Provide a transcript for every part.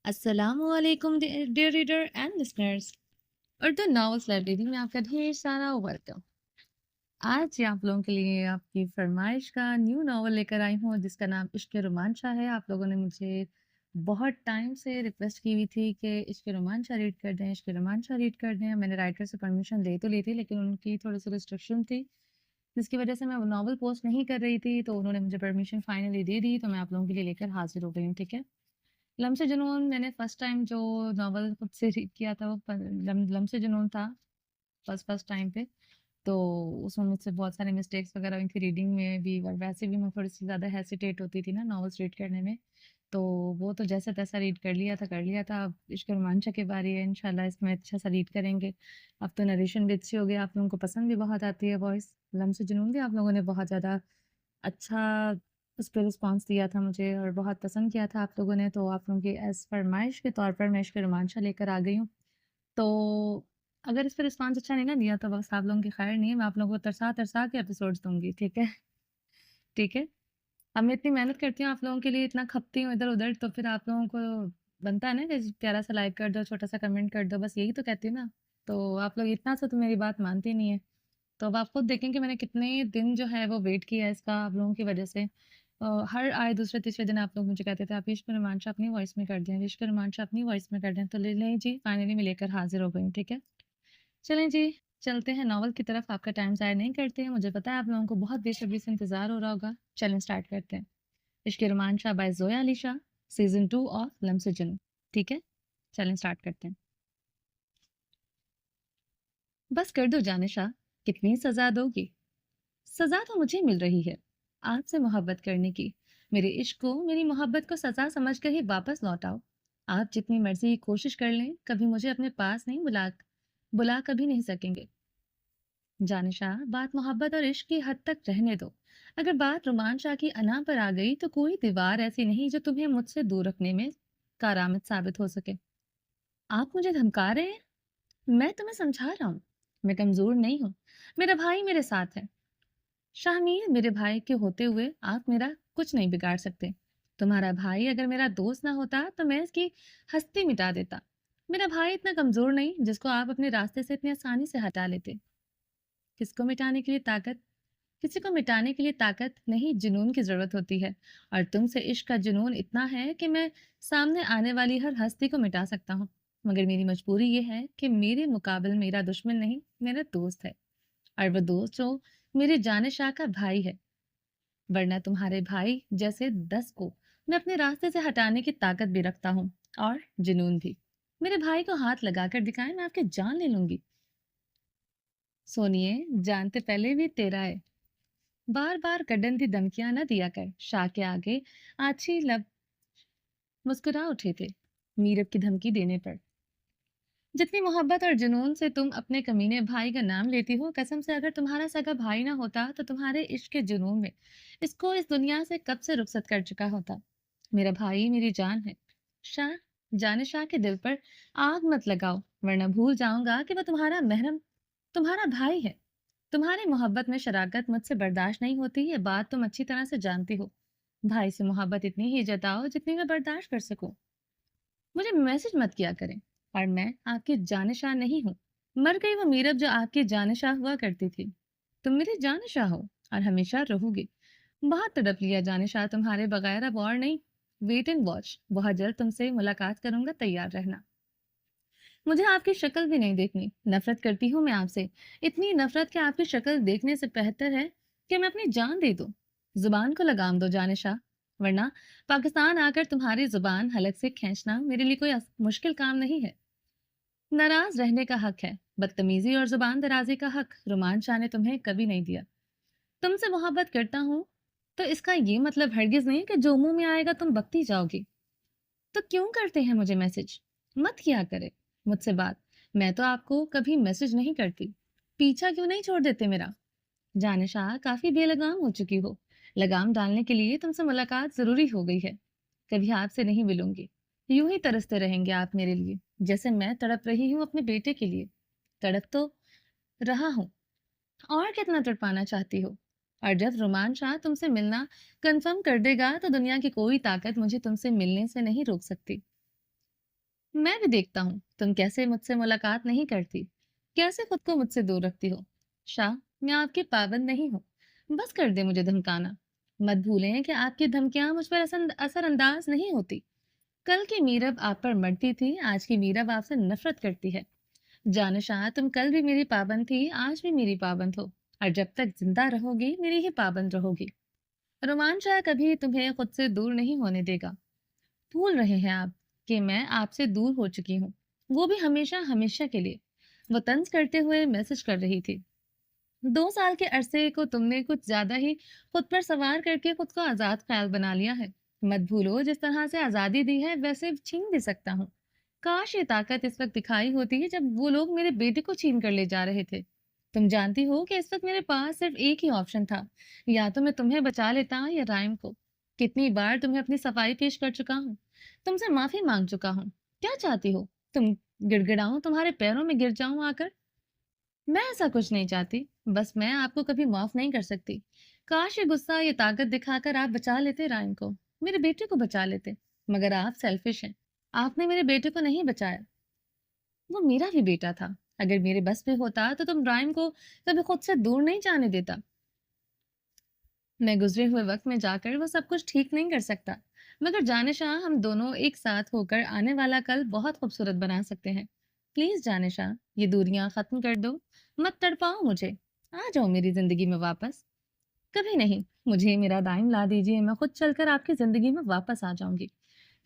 अस्सलाम वालेकुम dear reader and listeners. Urdu novels library में आपका ढेर सारा वेलकम। आज आप लोगों के लिए आपकी फरमाइश का न्यू नॉवल लेकर आई हूँ जिसका नाम इश्क रोमांचा है। आप लोगों ने मुझे बहुत टाइम से रिक्वेस्ट की हुई थी कि इश्क रोमांचा रीड कर दें, इश्क रोमांचा रीड कर दें। मैंने राइटर से परमिशन ले तो ली थी लेकिन उनकी थोड़ी सी रिस्ट्रिक्शन थी जिसकी वजह से मैं वो नॉवल पोस्ट नहीं कर रही थी, तो उन्होंने मुझे परमिशन फाइनली दे दी, तो मैं आप लोगों के लिए लेकर हाजिर हो गई हूँ। ठीक है, लम्स जुनून मैंने फर्स्ट टाइम जो नॉवल खुद से रीड किया था वो लम्स जुनून था, फर्स्ट टाइम पे। तो उसमें मुझसे बहुत सारे मिस्टेक्स वगैरह हुई थी रीडिंग में भी, और वैसे भी मैं थोड़ी सी ज़्यादा हेसिटेट होती थी ना नॉवेल्स रीड करने में। तो वो तो जैसा तैसा रीड कर लिया था। अब इश्क रोमांचा की बारी है, इंशाल्लाह इसमें अच्छा सा रीड करेंगे। अब तो नरेशन भी अच्छी हो गई, आप लोगों को पसंद भी बहुत आती है वॉइस। लम्स जुनून भी आप लोगों ने बहुत ज़्यादा अच्छा उस पे रिस्पॉन्स दिया था मुझे और बहुत पसंद किया था आप लोगों ने, तो आप लोगों की एज़ फरमाइश के तौर पर मैं इश्क रोमांचा लेकर आ गई हूँ। तो अगर इस पे रिस्पॉन्स अच्छा नहीं ना दिया तो बस आप लोगों की खैर नहीं है, मैं आप लोगों को तरसा-तरसा के एपिसोड्स दूँगी, ठीक है? ठीक है? अब मैं इतनी मेहनत करती हूँ आप लोगों के लिए, इतना खपती हूँ इधर-उधर, तो फिर आप लोगों को बनता है ना कि प्यारा-सा लाइक कर दो, छोटा-सा कमेंट कर दो, बस यही तो कहती हूँ ना। तो आप लोग इतना सा तो मेरी बात मानते ही नहीं है। तो अब आप खुद देखें कि मैंने कितने दिन जो है वो वेट किया है इसका आप लोगों की वजह से। हर आए दूसरे तीसरे दिन आप लोग मुझे कहते थे आप इश्क रोमांचा अपनी वॉइस में कर दें, इश्क रोमांचा अपनी वॉइस में कर दें, तो ले लें जी, फाइनली मैं लेकर हाजिर हो गई हूँ। ठीक है, चलें जी, चलते हैं नॉवल की तरफ, आपका टाइम ज़ाया नहीं करते हैं। मुझे पता है आप लोगों को बहुत बेसब्री से इंतज़ार हो रहा होगा। चलें स्टार्ट करते हैं। इश्क रोमांचा बाय ज़ोया अली शाह, सीज़न 2 ऑफ लम्स जुनून। ठीक है, चलें स्टार्ट करते हैं। बस कर दो जानिशा, कितनी सज़ा दोगी? सज़ा तो मुझे मिल रही है, आपसे मोहब्बत करने की। मेरे इश्क को, मेरी मोहब्बत को सज़ा समझकर ही वापस लौट आओ। आप जितनी मर्ज़ी कोशिश कर लें, कभी मुझे अपने पास नहीं बुला कभी नहीं सकेंगे। जानिशा, बात मोहब्बत और इश्क की हद तक रहने दो। अगर बात रोमांचा की अना पर आ गई तो कोई दीवार ऐसी नहीं जो तुम्हें मुझसे दूर रखने में कारआमद साबित हो सके। आप मुझे धमका रहे हैं? मैं तुम्हें समझा रहा हूँ। मैं कमज़ोर नहीं हूँ। मेरा भाई मेरे साथ है। शाहमीर, मेरे भाई के होते हुए आप मेरा कुछ नहीं बिगाड़ सकते। तुम्हारा भाई अगर मेरा दोस्त ना होता तो मैं इसकी हस्ती मिटा देता। मेरा भाई इतना कमजोर नहीं जिसको आप अपने रास्ते से इतनी आसानी से हटा लेते। किसको मिटाने के लिए ताकत किसी को मिटाने के लिए ताकत नहीं, जुनून की जरूरत होती है। और तुमसे इश्क का जुनून इतना है कि मैं सामने आने वाली हर हस्ती को मिटा सकता हूँ। मगर मेरी मजबूरी ये है कि मेरे मुकाबले मेरा दुश्मन नहीं, मेरा दोस्त है। और वो दोस्त जो मेरे जाने शाह का भाई है। वरना तुम्हारे भाई जैसे 10 को मैं अपने रास्ते से हटाने की ताकत भी रखता हूँ, और जुनून भी। मेरे भाई को हाथ लगाकर दिखाए, मैं आपकी जान ले लूंगी। सोनिए, जानते पहले भी तेरा है। बार बार गड्डन दी धमकियां न दिया कर। शाह के आगे आछी लब मुस्कुरा उठे थे मीरब की धमकी देने पर। जितनी मोहब्बत और जुनून से तुम अपने कमीने भाई का नाम लेती हो, कसम से अगर तुम्हारा सगा भाई ना होता तो तुम्हारे इश्क के जुनून में इसको इस दुनिया से कब से रुखसत कर चुका होता। मेरा भाई मेरी जान है। शाह, जाने शाह के दिल पर आग मत लगाओ, वरना भूल जाऊंगा कि वह तुम्हारा महरम, तुम्हारा भाई है। तुम्हारी मोहब्बत में शराकत मुझसे बर्दाश्त नहीं होती, ये बात तुम अच्छी तरह से जानती हो। भाई से मोहब्बत इतनी ही जताओ जितनी मैं बर्दाश्त कर सकूं। मुझे मैसेज मत किया करें, और मैं आपकी जानिशाह नहीं हूँ। मर गई वो मीरब जो आपकी जानिशाह हुआ करती थी। तुम मेरी जानिशाह हो और हमेशा रहोगी। बहुत तड़प लिया जानिशाह तुम्हारे बगैर, अब और नहीं। वेट एंड वॉच, बहुत जल्द तुमसे मुलाकात करूंगा, तैयार रहना। मुझे आपकी शक्ल भी नहीं देखनी, नफरत करती हूँ मैं आपसे। इतनी नफरत कि आपकी शक्ल देखने से बेहतर है कि मैं अपनी जान दे दूं। जुबान को लगाम दो जानिशा, वरना पाकिस्तान आकर तुम्हारी जुबान हलक से खींचना मेरे लिए कोई मुश्किल काम नहीं है। नाराज रहने का हक है, बदतमीजी और जुबान दराजी का हक रुमान शाह ने तुम्हें कभी नहीं दिया। तुमसे मोहब्बत करता हूँ तो इसका ये मतलब हरगिज नहीं कि जो मुंह में आएगा तुम बकती जाओगी। तो क्यों करते हैं मुझे मैसेज? मत किया करे मुझसे बात। मैं तो आपको कभी मैसेज नहीं करती। पीछा क्यों नहीं छोड़ देते मेरा? जानिशा, काफी बेलगाम हो चुकी हो। लगाम डालने के लिए तुमसे मुलाकात जरूरी हो गई है। कभी आपसे नहीं मिलूंगी। यूं ही तरसते रहेंगे आप मेरे लिए, जैसे मैं तड़प रही हूँ अपने बेटे के लिए। तड़प तो रहा हूँ, और कितना तड़पाना चाहती हो? और जब रुमान शाह तुमसे मिलना कंफर्म कर देगा तो दुनिया की कोई ताकत मुझे तुमसे मिलने से नहीं रोक सकती। मैं भी देखता हूँ तुम कैसे मुझसे मुलाकात नहीं करती, कैसे खुद को मुझसे दूर रखती हो। शाह, मैं आपकी पाबंद नहीं हूँ। बस कर दे मुझे धमकाना। मत भूलें कि आपकी धमकियां मुझ पर असरअंदाज नहीं होती। कल की मीरब आप पर मरती थी, आज की मीरब आपसे नफरत करती है। जानशाह, तुम कल भी मेरी पाबंद थी, आज भी मेरी पाबंद हो, और जब तक जिंदा रहोगी मेरी ही पाबंद रहोगी। रोमांचा कभी तुम्हें खुद से दूर नहीं होने देगा। भूल रहे हैं आप कि मैं आपसे दूर हो चुकी हूँ, वो भी हमेशा हमेशा के लिए। वो तंज करते हुए मैसेज कर रही थी। 2 साल के अरसे को तुमने कुछ ज्यादा ही खुद पर सवार करके खुद को आजाद ख्याल बना लिया है। मत भूलो, जिस तरह से आजादी दी है वैसे छीन भी सकता हूँ। काश ये ताकत इस वक्त दिखाई होती है जब वो लोग मेरे बेटे को छीन कर ले जा रहे थे। तुम जानती हो कि इस वक्त मेरे पास सिर्फ एक ही ऑप्शन था, या तो मैं तुम्हें बचा लेता या राइम को। कितनी बार तुम्हें अपनी सफाई पेश कर चुका हूँ, तुमसे माफी मांग चुका हूँ। क्या चाहती हो तुम? गिड़गिड़ाऊं, तुम्हारे पैरों में गिर जाऊं आकर? मैं ऐसा कुछ नहीं चाहती, बस मैं आपको कभी माफ नहीं कर सकती। काश ये गुस्सा, ये ताकत दिखाकर आप बचा लेते रायन को, मेरे बेटे को बचा लेते। मगर आप सेल्फिश हैं, आपने मेरे बेटे को नहीं बचाया। वो मेरा भी बेटा था। अगर मेरे बस में होता तो तुम रायन को कभी खुद से दूर नहीं जाने देता। मैं गुजरे हुए वक्त में जाकर वो सब कुछ ठीक नहीं कर सकता, मगर जाने शाह, हम दोनों एक साथ होकर आने वाला कल बहुत खूबसूरत बना सकते हैं। प्लीज जाने शाह, ये दूरियां खत्म कर दो। मत तड़पाओ मुझे। आ जाओ मेरी जिंदगी में वापस। कभी नहीं। मुझे मेरा राइम ला दीजिए, मैं खुद चलकर आपकी जिंदगी में वापस आ जाऊंगी।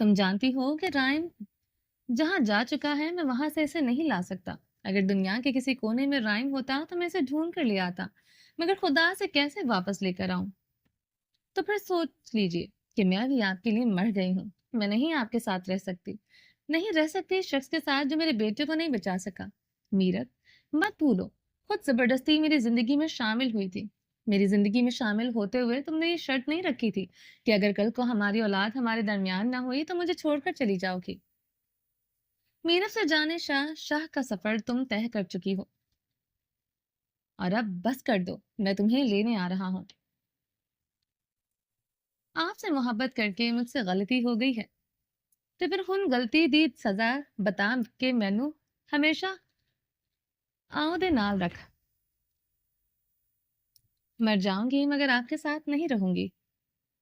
तुम जानती हो कि राइम जहां जा चुका है, मैं वहां से इसे नहीं ला सकता। अगर दुनिया के किसी कोने में राइम होता तो मैं इसे ढूंढ कर ले आता, मगर खुदा से कैसे वापस लेकर आऊं? तो फिर सोच लीजिए कि मैं भी आपके लिए मर गई हूँ। मैं नहीं आपके साथ रह सकती, नहीं रह सकती इस शख्स के साथ जो मेरे बेटे को नहीं बचा सका। मीरत, मत भूलो, खुद जबरदस्ती मेरी जिंदगी में शामिल हुई थी। मेरी जिंदगी में शामिल होते हुए तुमने ये शर्त नहीं रखी थी कि अगर कल को हमारी औलाद हमारे दरमियान ना हुई तो मुझे छोड़कर चली जाओगी। मीरत से जाने शाह, शाह का सफर तुम तय कर चुकी हो, और अब बस कर दो, मैं तुम्हें लेने आ रहा हूँ। आपसे मोहब्बत करके मुझसे गलती हो गई है, ਤੇ ਫਿਰ ਹੁਣ ਗਲਤੀ ਦੀ ਸਜ਼ਾ ਬਤਾ ਕੇ ਮੈਨੂੰ हमेशा आंव दे नाल रख। मर जाऊंगी मगर आपके साथ नहीं रहूंगी।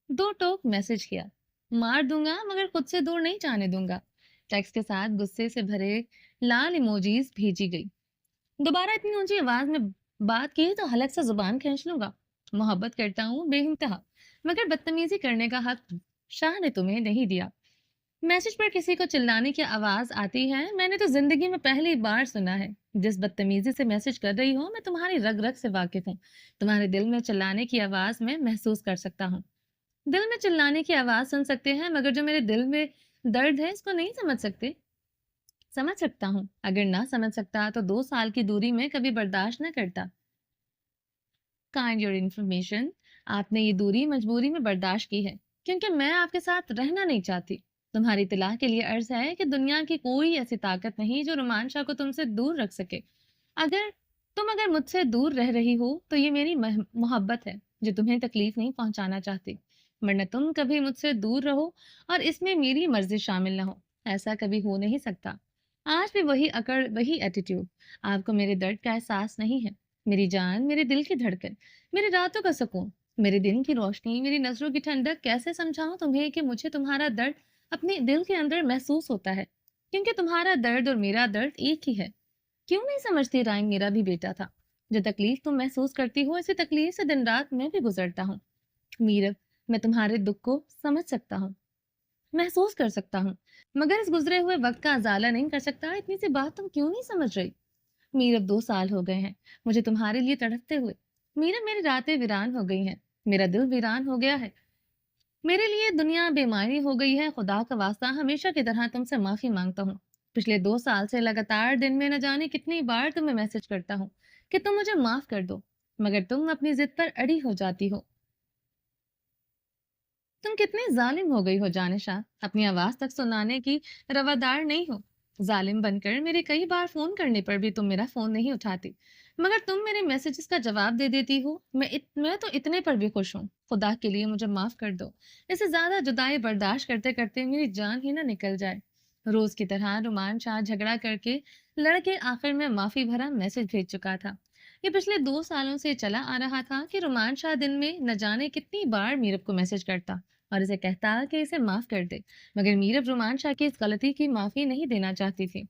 2 टोक मैसेज किया। मार दूंगा मगर खुद से दूर नहीं जाने दूंगा। टेक्स्ट के साथ गुस्से से भरे लाल इमोजीज भेजी गई। दोबारा इतनी ऊंची आवाज में बात की तो हलक से जुबान खींच लूंगा। मोहब्बत करता हूँ बेइंतहा, मगर बदतमीजी करने का हक शाह ने तुम्हें नहीं दिया। मैसेज पर किसी को चिल्लाने की आवाज आती है, मैंने तो जिंदगी में पहली बार सुना है। जिस बदतमीजी से मैसेज कर रही हो, मैं तुम्हारी रग रग से वाकिफ हूँ। तुम्हारे दिल में चिल्लाने की आवाज मैं महसूस कर सकता हूँ। दिल में चिल्लाने की आवाज सुन सकते हैं, मगर जो मेरे दिल में दर्द है इसको नहीं समझ सकते। समझ सकता हूँ, अगर ना समझ सकता तो 2 साल की दूरी में कभी बर्दाश्त न करता। काइंड योर इन्फॉर्मेशन, आपने ये दूरी मजबूरी में बर्दाश्त की है, क्योंकि मैं आपके साथ रहना नहीं चाहती। तुम्हारी इत्तला के लिए अर्ज है कि दुनिया की कोई ऐसी ताकत नहीं जो रोमांचा को तुमसे दूर रख सके। अगर अगर मुझसे दूर रह रही हो तो ये मेरी मोहब्बत है जो तुम्हें तकलीफ नहीं पहुंचाना चाहती, वरना तुम कभी मुझसे दूर रहो और इसमें मेरी मर्जी शामिल ना हो। ऐसा कभी हो नहीं सकता। आज भी वही अकड़, वही एटीट्यूड। आपको मेरे दर्द का एहसास नहीं है। मेरी जान, मेरे दिल की धड़कन, मेरी रातों का सुकून, मेरे दिन की रोशनी, मेरी नजरों की ठंडक, कैसे समझाऊं तुम्हें कि मुझे तुम्हारा दर्द अपने दिल के अंदर महसूस होता है, क्योंकि तुम्हारा दर्द और मेरा दर्द एक ही है। क्यों नहीं समझती राइम मेरा भी बेटा था? जो तकलीफ तुम महसूस करती हो, इसी तकलीफ से दिन रात मैं भी गुजरता हूँ। मीरब, मैं तुम्हारे दुख को समझ सकता हूँ, महसूस कर सकता हूँ, मगर इस गुजरे हुए वक्त का अजाला नहीं कर सकता। इतनी सी बात तुम क्यों नहीं समझ रही? मीरब, 2 साल हो गए हैं मुझे तुम्हारे लिए तड़पते हुए। मीरब, मेरी रातें वीरान हो गई हैं, मेरा दिल वीरान हो गया है, मेरे लिए दुनिया बेमानी हो गई है। खुदा का वास्ता, हमेशा की तरह तुमसे माफी मांगता हूँ। पिछले 2 साल से लगातार दिन में न जाने कितनी बार तुम्हें मैसेज करता हूँ कि तुम मुझे माफ कर दो, मगर तुम अपनी जिद पर अड़ी हो जाती हो। तुम कितने जालिम हो गई हो जानिशा, अपनी आवाज तक सुनाने की रवादार नहीं हो। जालिम बनकर मेरे कई बार फोन करने पर भी तुम मेरा फोन नहीं उठाती, मगर तुम मेरे मैसेजेस का जवाब दे देती हो। मैं तो इतने पर भी खुश हूँ। खुदा के लिए मुझे माफ कर दो। इससे ज्यादा जुदाई बर्दाश्त करते करते मेरी जान ही ना निकल जाए। روز کی طرح رومان شاہ جھگڑا کر کے لڑکے آخر میں معافی بھرا میسج بھیج چکا تھا۔ یہ پچھلے 2 سالوں سے چلا آ رہا تھا کہ رومان شاہ دن میں نہ جانے کتنی بار میرب کو میسج کرتا اور اسے کہتا کہ اسے معاف کر دے، مگر میرب رومان شاہ کی اس غلطی کی معافی نہیں دینا چاہتی تھی۔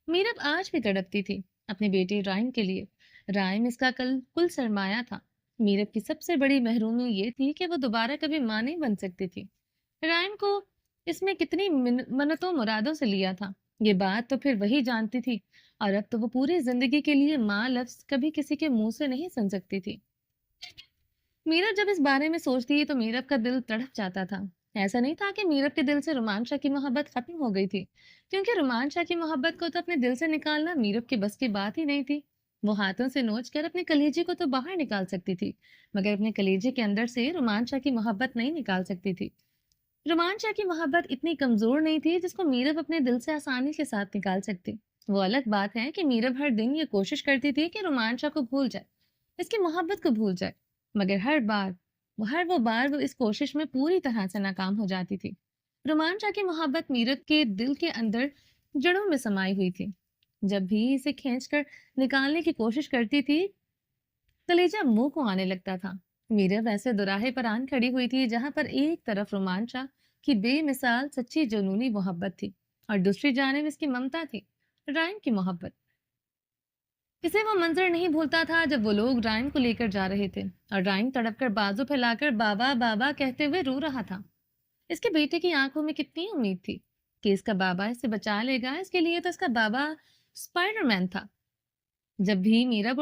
میرب آج بھی تڑپتی تھی اپنے بیٹے رائم کے لیے۔ رائم اس کا کل سرمایہ تھا۔ میرب کی سب سے بڑی محرومی یہ تھی کہ وہ دوبارہ کبھی ماں نہیں بن سکتی تھی۔ رائم کو اس میں کتنی منتوں مرادوں سے لیا تھا، یہ بات تو پھر وہی جانتی تھی، اور اب تو وہ پوری زندگی کے لیے ماں لفظ کبھی کسی کے منہ سے نہیں سن سکتی تھی۔ میرب جب اس بارے میں سوچتی تو میرب کا دل تڑپ جاتا تھا۔ ایسا نہیں تھا کہ میرب کے دل سے رومان شاہ کی محبت ختم ہو گئی تھی، کیونکہ رومان شاہ کی محبت کو تو اپنے دل سے نکالنا میرب کے بس کی بات ہی نہیں تھی۔ وہ ہاتھوں سے نوچ کر اپنے کلیجے کو تو باہر نکال سکتی تھی، مگر اپنے کلیجے کے اندر سے رومان شاہ کی محبت نہیں نکال سکتی تھی۔ رومان شاہ کی محبت اتنی کمزور نہیں تھی جس کو میرب اپنے دل سے آسانی کے ساتھ نکال سکتی۔ وہ الگ بات ہے کہ میرب ہر دن یہ کوشش کرتی تھی کہ رومان شاہ کو بھول جائے، اس کی محبت کو بھول جائے، مگر ہر وہ بار وہ اس کوشش میں پوری طرح سے ناکام ہو جاتی تھی۔ رومان شاہ کی محبت میرب کے دل کے اندر جڑوں میں سمائی ہوئی تھی۔ جب بھی اسے کھینچ کر نکالنے کی کوشش کرتی تھی، کلیجہ منہ کو آنے لگتا تھا۔ میرب ایسے دوراہے پر آن کھڑی ہوئی تھی جہاں پر ایک طرف رومان شاہ کی بے مثال سچی جنونی محبت تھی اور دوسری جانب اس کی ممتا تھی، رائم کی محبت۔ اسے وہ منظر نہیں بھولتا تھا جب وہ لوگ رائم کو لے کر جا رہے تھے اور رائم تڑپ کر بازو پھیلا کر بابا بابا کہتے ہوئے رو رہا تھا۔ اس کے بیٹے کی آنکھوں میں کتنی امید تھی کہ اس کا بابا اسے بچا لے گا، اس کے لیے تو اس کا بابا اسپائڈر مین تھا۔ جب بھی میرب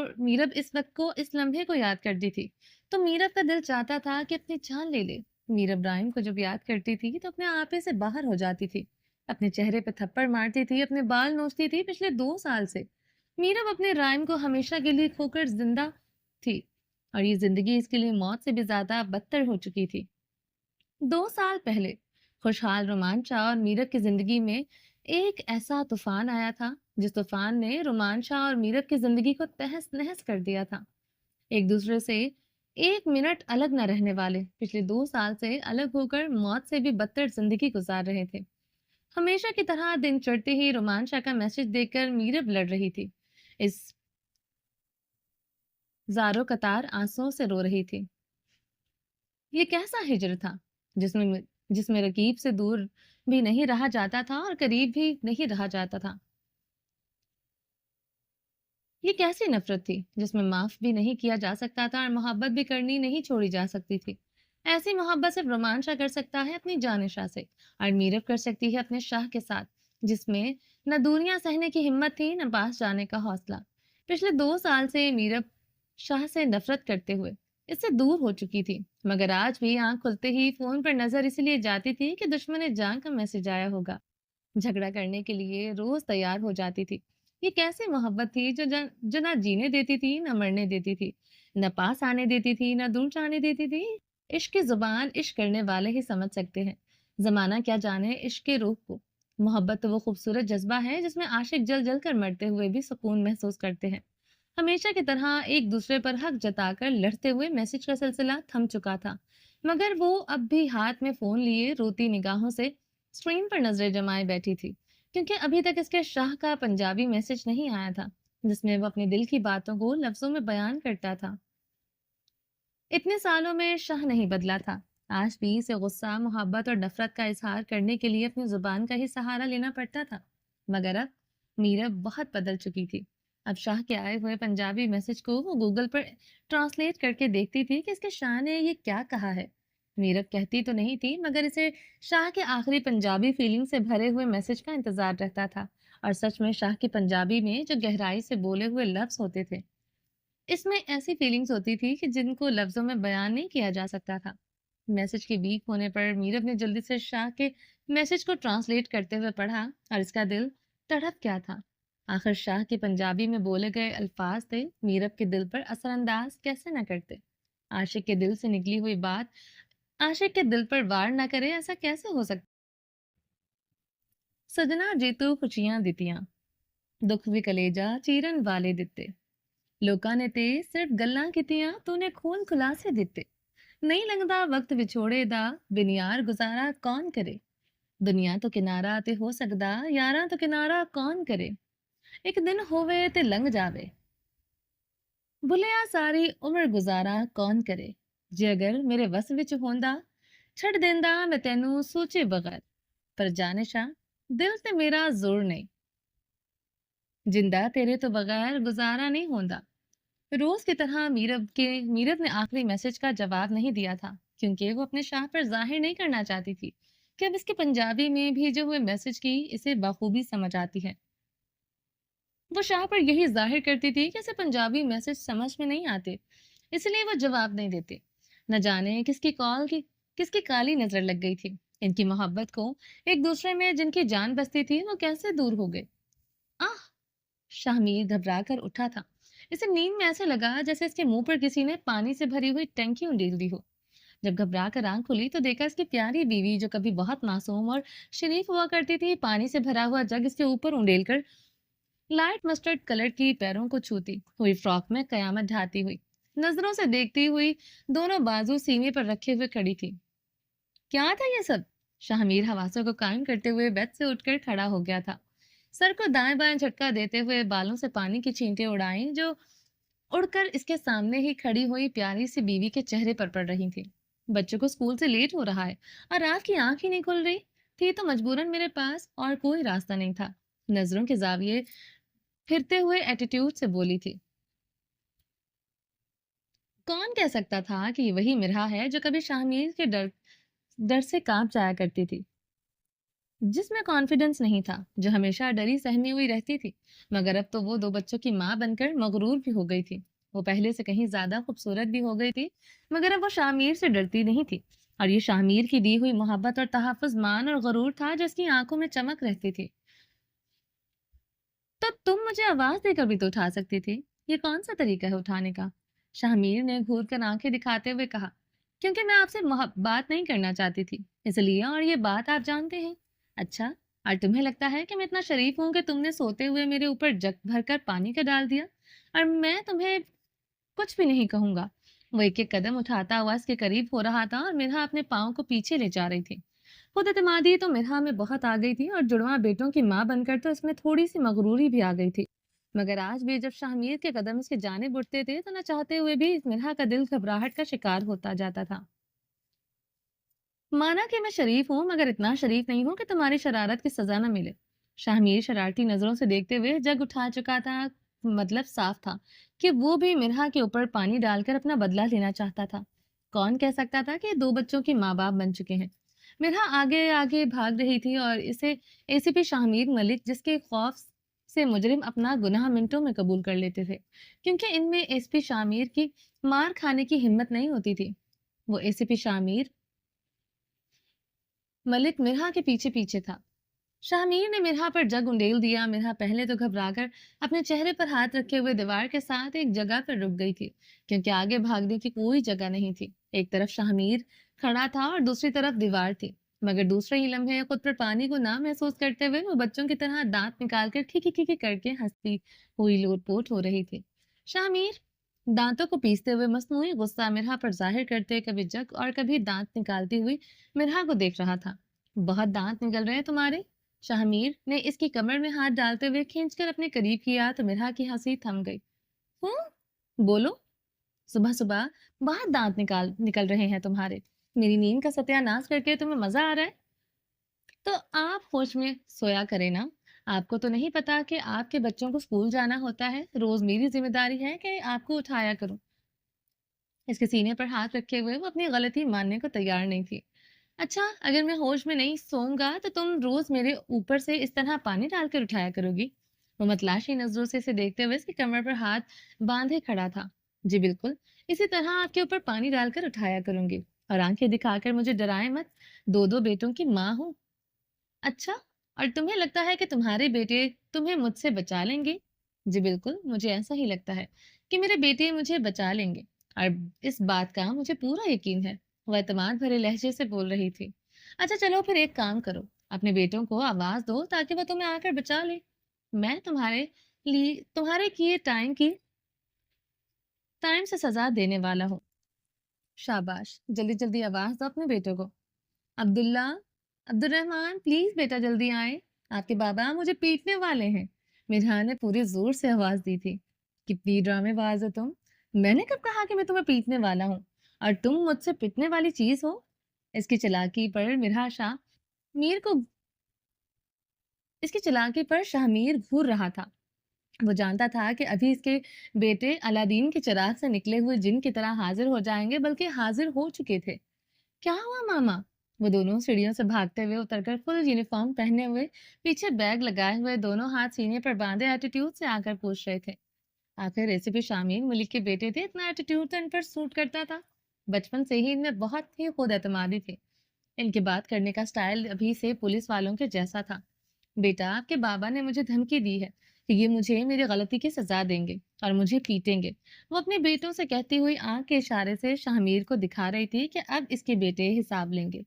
اس وقت کو اس لمحے کو یاد کرتی تھی تو میرب کا دل چاہتا تھا کہ اپنی جان لے لے۔ میرب رائم کو جب یاد کرتی تھی تو اپنے آپے سے باہر ہو جاتی تھی، اپنے چہرے پہ تھپڑ مارتی تھی، اپنے بال نوچتی تھی۔ پچھلے 2 سال سے میرب اپنے رائم کو ہمیشہ کے لیے کھو کر زندہ تھی، اور یہ زندگی اس کے لیے موت سے بھی زیادہ بدتر ہو چکی تھی۔ 2 سال پہلے خوشحال رومان شاہ اور میرب کی زندگی میں ایک ایسا طوفان آیا تھا جس طوفان نے رومان شاہ اور میرب کی زندگی کو تہس نہس کر دیا تھا۔ ایک دوسرے سے ایک منٹ الگ نہ رہنے والے پچھلے 2 سال سے الگ ہو کر موت سے بھی بدتر زندگی گزار رہے تھے۔ ہمیشہ کی طرح دن چڑھتے ہی رومان شاہ کا میسج دیکھ کر میرب لڑ رہی تھی، اس زاروں قطار آنسوؤں سے رو رہی تھی۔ یہ کیسا ہجر تھا جس میں رقیب سے دور بھی نہیں رہا جاتا تھا اور قریب بھی نہیں رہا جاتا تھا۔ یہ کیسی نفرت تھی جس میں معاف بھی نہیں کیا جا سکتا تھا اور محبت بھی کرنی نہیں چھوڑی جا سکتی تھی۔ ایسی محبت صرف رومان شاہ کر سکتا ہے اپنی جان شاہ سے، اور میرب کر سکتی ہے اپنے شاہ کے ساتھ، جس میں نہ دوریاں سہنے کی ہمت تھی نہ پاس جانے کا حوصلہ۔ پچھلے 2 سال سے میرب شاہ سے نفرت کرتے ہوئے اس سے دور ہو چکی تھی، مگر آج بھی آنکھ کھلتے ہی فون پر نظر اس لیے جاتی تھی کہ دشمن جان کا میسج آیا ہوگا۔ جھگڑا کرنے کے لیے روز تیار ہو جاتی تھی۔ یہ کیسی محبت تھی جو نہ جینے دیتی تھی نہ مرنے دیتی تھی، نہ پاس آنے دیتی تھی نہ دور جانے دیتی تھی۔ عشق کی زبان عشق کرنے والے ہی سمجھ سکتے ہیں، زمانہ کیا جانے عشق کے روح کو۔ محبت تو وہ خوبصورت جذبہ ہے جس میں عاشق جل جل کر مرتے ہوئے بھی سکون محسوس کرتے ہیں۔ ہمیشہ کی طرح ایک دوسرے پر حق جتا کر لڑتے ہوئے میسج کا سلسلہ تھم چکا تھا، مگر وہ اب بھی ہاتھ میں فون لیے روتی نگاہوں سے اسکرین پر نظریں جمائے بیٹھی تھی، کیونکہ ابھی تک اس کے شاہ کا پنجابی میسج نہیں آیا تھا جس میں وہ اپنے دل کی باتوں کو لفظوں میں بیان کرتا تھا۔ اتنے سالوں میں شاہ نہیں بدلا تھا، آج بھی اسے غصہ، محبت اور نفرت کا اظہار کرنے کے لیے اپنی زبان کا ہی سہارا لینا پڑتا تھا، مگر اب میرب بہت بدل چکی تھی۔ اب شاہ کے آئے ہوئے پنجابی میسج کو وہ گوگل پر ٹرانسلیٹ کر کے دیکھتی تھی کہ اس کے شاہ نے یہ کیا کہا ہے۔ میرب کہتی تو نہیں تھی، مگر اسے شاہ کے آخری پنجابی فیلنگ سے بھرے ہوئے میسج کا انتظار رہتا تھا، اور سچ میں شاہ کی پنجابی میں جو گہرائی سے بولے ہوئے لفظ ہوتے تھے، اس میں ایسی فیلنگز ہوتی تھی کہ جن کو لفظوں میں بیان نہیں کیا جا سکتا تھا۔ میسج کے ویک ہونے پر میرب نے جلدی سے شاہ کے میسج کو ٹرانسلیٹ کرتے ہوئے پڑھا، اور اس کا دل تڑپ کیا تھا۔ آخر شاہ کے پنجابی میں بولے گئے الفاظ تھے، میرب کے دل پر اثر انداز کیسے نہ کرتے۔ عاشق کے دل سے نکلی ہوئی بات عاشق کے دل پر وار نہ کرے، ایسا کیسے ہو سکتا؟ سجنا جیتو خوشیاں دتیاں، دکھ بھی کلیجا چیرن والے دتے، لوکاں نے تے صرف گلاں کیتیاں، تو نے کھول خلاصے دتے، نہیں لنگدا وقت وچھوڑے دا، بنیار گزارا کون کرے، ਦੁਨੀਆ ਤੋਂ ਕਿਨਾਰਾ ਤੇ ਹੋ ਸਕਦਾ, ਯਾਰਾਂ ਤੋਂ ਕਿਨਾਰਾ ਕੌਣ ਕਰੇ। ਇੱਕ ਦਿਨ ਹੋਵੇ ਤੇ ਲੰਘ ਜਾਵੇ, ਭੁੱਲਿਆ ਸਾਰੀ ਉਮਰ ਗੁਜ਼ਾਰਾ ਕੌਣ ਕਰੇ। ਜੇ ਅਗਰ ਮੇਰੇ ਵਸ ਵਿੱਚ ਹੁੰਦਾ, ਛੱਡ ਦਿੰਦਾ ਮੈਂ ਤੈਨੂੰ ਸੋਚੇ ਬਗੈਰ। ਪਰ ਜਾਨਿਸ਼ਾ, ਦਿਲ ਤੇ ਮੇਰਾ ਜ਼ੋਰ ਨਹੀਂ, जिंदा तेरे तो बगैर गुजारा नहीं होता। रोज की तरह मीरब ने आखिरी मैसेज का जवाब नहीं दिया था, क्योंकि वो अपने शाह पर जाहिर नहीं करना चाहती थी कि अब इसके पंजाबी में भेजे हुए मैसेज की इसे बखूबी समझ आती है। वो शाह पर यही जाहिर करती थी कि इसे पंजाबी मैसेज समझ में नहीं आते, इसलिए वो जवाब नहीं देते। न जाने किसकी काली नजर लग गई थी। इनकी मोहब्बत को एक दूसरे में जिनकी जान बसती थी वो कैसे दूर हो गए। आह! शाहमीर घबरा कर उठा था। इसे नींद में ऐसे लगा जैसे इसके मुंह पर किसी ने पानी से भरी हुई टंकी उंडेल दी हो। जब घबरा कर आंख खुली तो देखा इसकी प्यारी बीवी, जो कभी बहुत मासूम और शरीफ हुआ करती थी, पानी से भरा हुआ जग इसके ऊपर उंडेल कर लाइट मस्टर्ड कलर की पैरों को छूती हुई फ्रॉक में कयामत ढाती हुई, नजरों से देखती हुई, दोनों बाजू सीने पर रखे हुए खड़ी थी। क्या था ये सब? शाहमीर हवासों को कायम करते हुए बेड से उठकर खड़ा हो गया था। सर को दाएं बाएं झटका देते हुए बालों से पानी की छींटे उड़ाई, जो उड़कर इसके सामने ही खड़ी हुई प्यारी सी बीवी के चेहरे पर पड़ रही थी। बच्चों को स्कूल से लेट हो रहा है और रात की आंख ही नहीं खुल रही थी, तो मजबूरन मेरे पास और कोई रास्ता नहीं था। नजरों के जाविये फिरते हुए एटीट्यूड से बोली थी। कौन कह सकता था कि ये वही मिरहा है जो कभी शाहमीर के डर डर से कांप जाया करती थी, जिसमें कॉन्फिडेंस नहीं था, जो हमेशा डरी सहमी हुई रहती थी। मगर अब तो वो दो बच्चों की माँ बनकर मगरूर भी हो गई थी। वो पहले से कहीं ज्यादा खूबसूरत भी हो गई थी, मगर अब वो शामिर से डरती नहीं थी। और ये शामिर की दी हुई मोहब्बत और तहफ़्फ़ुज़ मान और गरूर था, जिसकी आंखों में चमक रहती थी। तो तुम मुझे आवाज देकर भी तो उठा सकती थी। ये कौन सा तरीका है उठाने का? शाहमीर ने घूर कर आंखें दिखाते हुए कहा। क्योंकि मैं आपसे बात नहीं करना चाहती थी, इसलिए। और ये बात आप जानते हैं। अच्छा, और तुम्हें लगता है कि मैं इतना शरीफ हूं कि तुमने सोते हुए मेरे ऊपर जग भरकर पानी का डाल दिया, और मैं तुम्हें कुछ भी नहीं कहूंगा। वो एक एक कदम उठाता हुआ इसके करीब हो रहा था और मिरहा अपने पाँव को पीछे ले जा रही थी। खुद एतमादी तो मिरहा में बहुत आ गई थी, और जुड़वा बेटों की माँ बनकर तो इसमें थोड़ी सी मगरूरी भी आ गई थी। मगर आज भी जब शाहमीर के कदम इसके जानिब उठते थे, तो न चाहते हुए भी इस मिरहा का दिल घबराहट का शिकार होता जाता था। माना कि मैं शरीफ हूँ, मगर इतना शरीफ नहीं हूँ कि तुम्हारी शरारत की सजा न मिले। शाहमीर शरारती नजरों से देखते हुए जग उठा चुका था। मतलब साफ था कि वो भी मिरहा के ऊपर पानी डालकर अपना बदला लेना चाहता था। कौन कह सकता था कि दो बच्चों की माँ बाप बन चुके हैं। मिरहा आगे आगे भाग रही थी, और इसे एसीपी शाहमीर मलिक, जिसके खौफ से मुजरिम अपना गुनाह मिनटों में कबूल कर लेते थे, क्योंकि इनमें एसपी शामिर की मार खाने की हिम्मत नहीं होती थी। वो एसीपी शामिर मलिक मिरहा के पीछे पीछे था। शाहमीर ने मिरहा पर जग उंडेल दिया। मिरहा पहले तो घबराकर अपने चेहरे पर हाथ रखे हुए दीवार के साथ एक जगह पर रुक गई थी, क्योंकि आगे भागने की कोई जगह नहीं थी। एक तरफ शाहमीर खड़ा था और दूसरी तरफ दीवार थी। मगर दूसरे ही लम्हे खुद पर पानी को ना महसूस करते हुए वो बच्चों की तरह दांत निकालकर खिखी खिखी करके हंसती हुई लोटपोट हो रही थी। शाहमीर दांतों को पीसते हुए मसनूई गुस्सा मिरहा पर जाहिर करते कभी जग और कभी दांत निकालती हुई मिरहा को देख रहा था। बहुत दांत निकल रहे हैं तुम्हारे। शाहमीर ने इसकी कमर में हाथ डालते हुए खींचकर अपने करीब किया, तो मिरहा की हंसी थम गई। बोलो। सुबह सुबह बहुत दांत निकल रहे हैं तुम्हारे। मेरी नींद का सत्यानाश करके तुम्हें मजा आ रहा है? तो आप होश में सोया करें ना। आपको तो नहीं पता कि आपके बच्चों को स्कूल जाना होता है। रोज मेरी जिम्मेदारी है कि आपको उठाया करूं। इसके सीने पर हाथ रखे हुए वो अपनी गलती मानने को तैयार नहीं थी। अच्छा, अगर मैं होश में नहीं सोऊंगा तो तुम रोज मेरे ऊपर से इस तरह पानी डालकर उठाया करोगी? वो मतलाशी नजरों से इसे देखते हुए इसकी कमर पर हाथ बांधे खड़ा था। जी बिल्कुल, इसी तरह आपके ऊपर पानी डालकर उठाया करूंगी। और आंखें दिखाकर मुझे डराए मत। दो दो बेटों की माँ हूँ। अच्छा, और तुम्हें लगता है कि तुम्हारे बेटे तुम्हें मुझसे बचा लेंगे? जी बिल्कुल, मुझे ऐसा ही लगता है कि मेरे बेटे मुझे बचा लेंगे, और इस बात का मुझे पूरा यकीन है। वह एतमाद भरे लहजे से बोल रही थी। अच्छा चलो, फिर एक काम करो, अपने बेटों को आवाज दो ताकि वो तुम्हें आकर बचा ले। मैं तुम्हारे किए टाइम से सजा देने वाला हूँ। शाबाश, जल्दी जल्दी आवाज दो अपने बेटों को। अब्दुल्ला, عبد الرحمان پلیز بیٹا جلدی آئیں، آپ کے بابا مجھے پیٹنے والے ہیں، مرحا نے پورے زور سے آواز دی تھی۔ کتنی ڈرامے باز ہو تم، میں نے کب کہا کہ میں تمہیں پیٹنے والا ہوں اور تم مجھ سے پٹنے والی چیز ہو؟ اس کی چلاکی پر مرحا شاہ میر کو اس کی چلاکی پر شاہمیر گھور رہا تھا۔ وہ جانتا تھا کہ ابھی اس کے بیٹے الادین کے چراغ سے نکلے ہوئے جن کی طرح حاضر ہو جائیں گے، بلکہ حاضر ہو چکے تھے۔ کیا ہوا ماما؟ وہ دونوں سیڑھیوں سے بھاگتے ہوئے اتر کر فل یونیفارم پہنے ہوئے، پیچھے بیگ لگائے ہوئے، دونوں ہاتھ سینے پر باندھے ایٹیٹیوڈ سے آ کر پوچھ رہے تھے۔ آخر ریسیپی شامل ملک کے بیٹے تھے، اتنا ایٹیٹیوڈ تو ان پر سوٹ کرتا تھا۔ بچپن سے ہی ان میں بہت ہی خود اعتمادی تھی۔ ان کے بات کرنے کا سٹائل ابھی سے پولیس والوں کے جیسا تھا۔ بیٹا، آپ کے بابا نے مجھے دھمکی دی ہے کہ یہ مجھے میری غلطی کی سزا دیں گے اور مجھے پیٹیں گے، وہ اپنے بیٹوں سے کہتی ہوئی آنکھ کے اشارے سے شاہمیر کو دکھا رہی تھی کہ اب اس کے بیٹے حساب لیں گے۔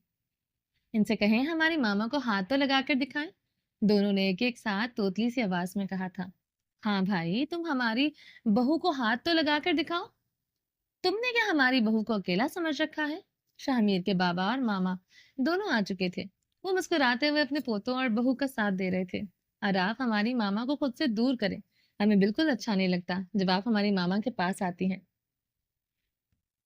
ان سے کہیں ہماری ماما کو ہاتھ تو لگا کر دکھائیں، دونوں نے ایک ساتھ توتلی سی آواز میں کہا تھا۔ ہاں بھائی، تم ہماری بہو کو ہاتھ تو لگا کر دکھاؤ، تم نے کیا ہماری بہو کو اکیلا سمجھ رکھا ہے؟ شاہمیر کے بابا اور ماما دونوں آ چکے تھے۔ وہ مسکراتے ہوئے اپنے پوتوں اور بہو کا ساتھ دے رہے تھے۔ اور آپ ہماری ماما کو خود سے دور کریں، ہمیں بالکل اچھا نہیں لگتا جب آپ ہماری ماما کے پاس آتی ہیں۔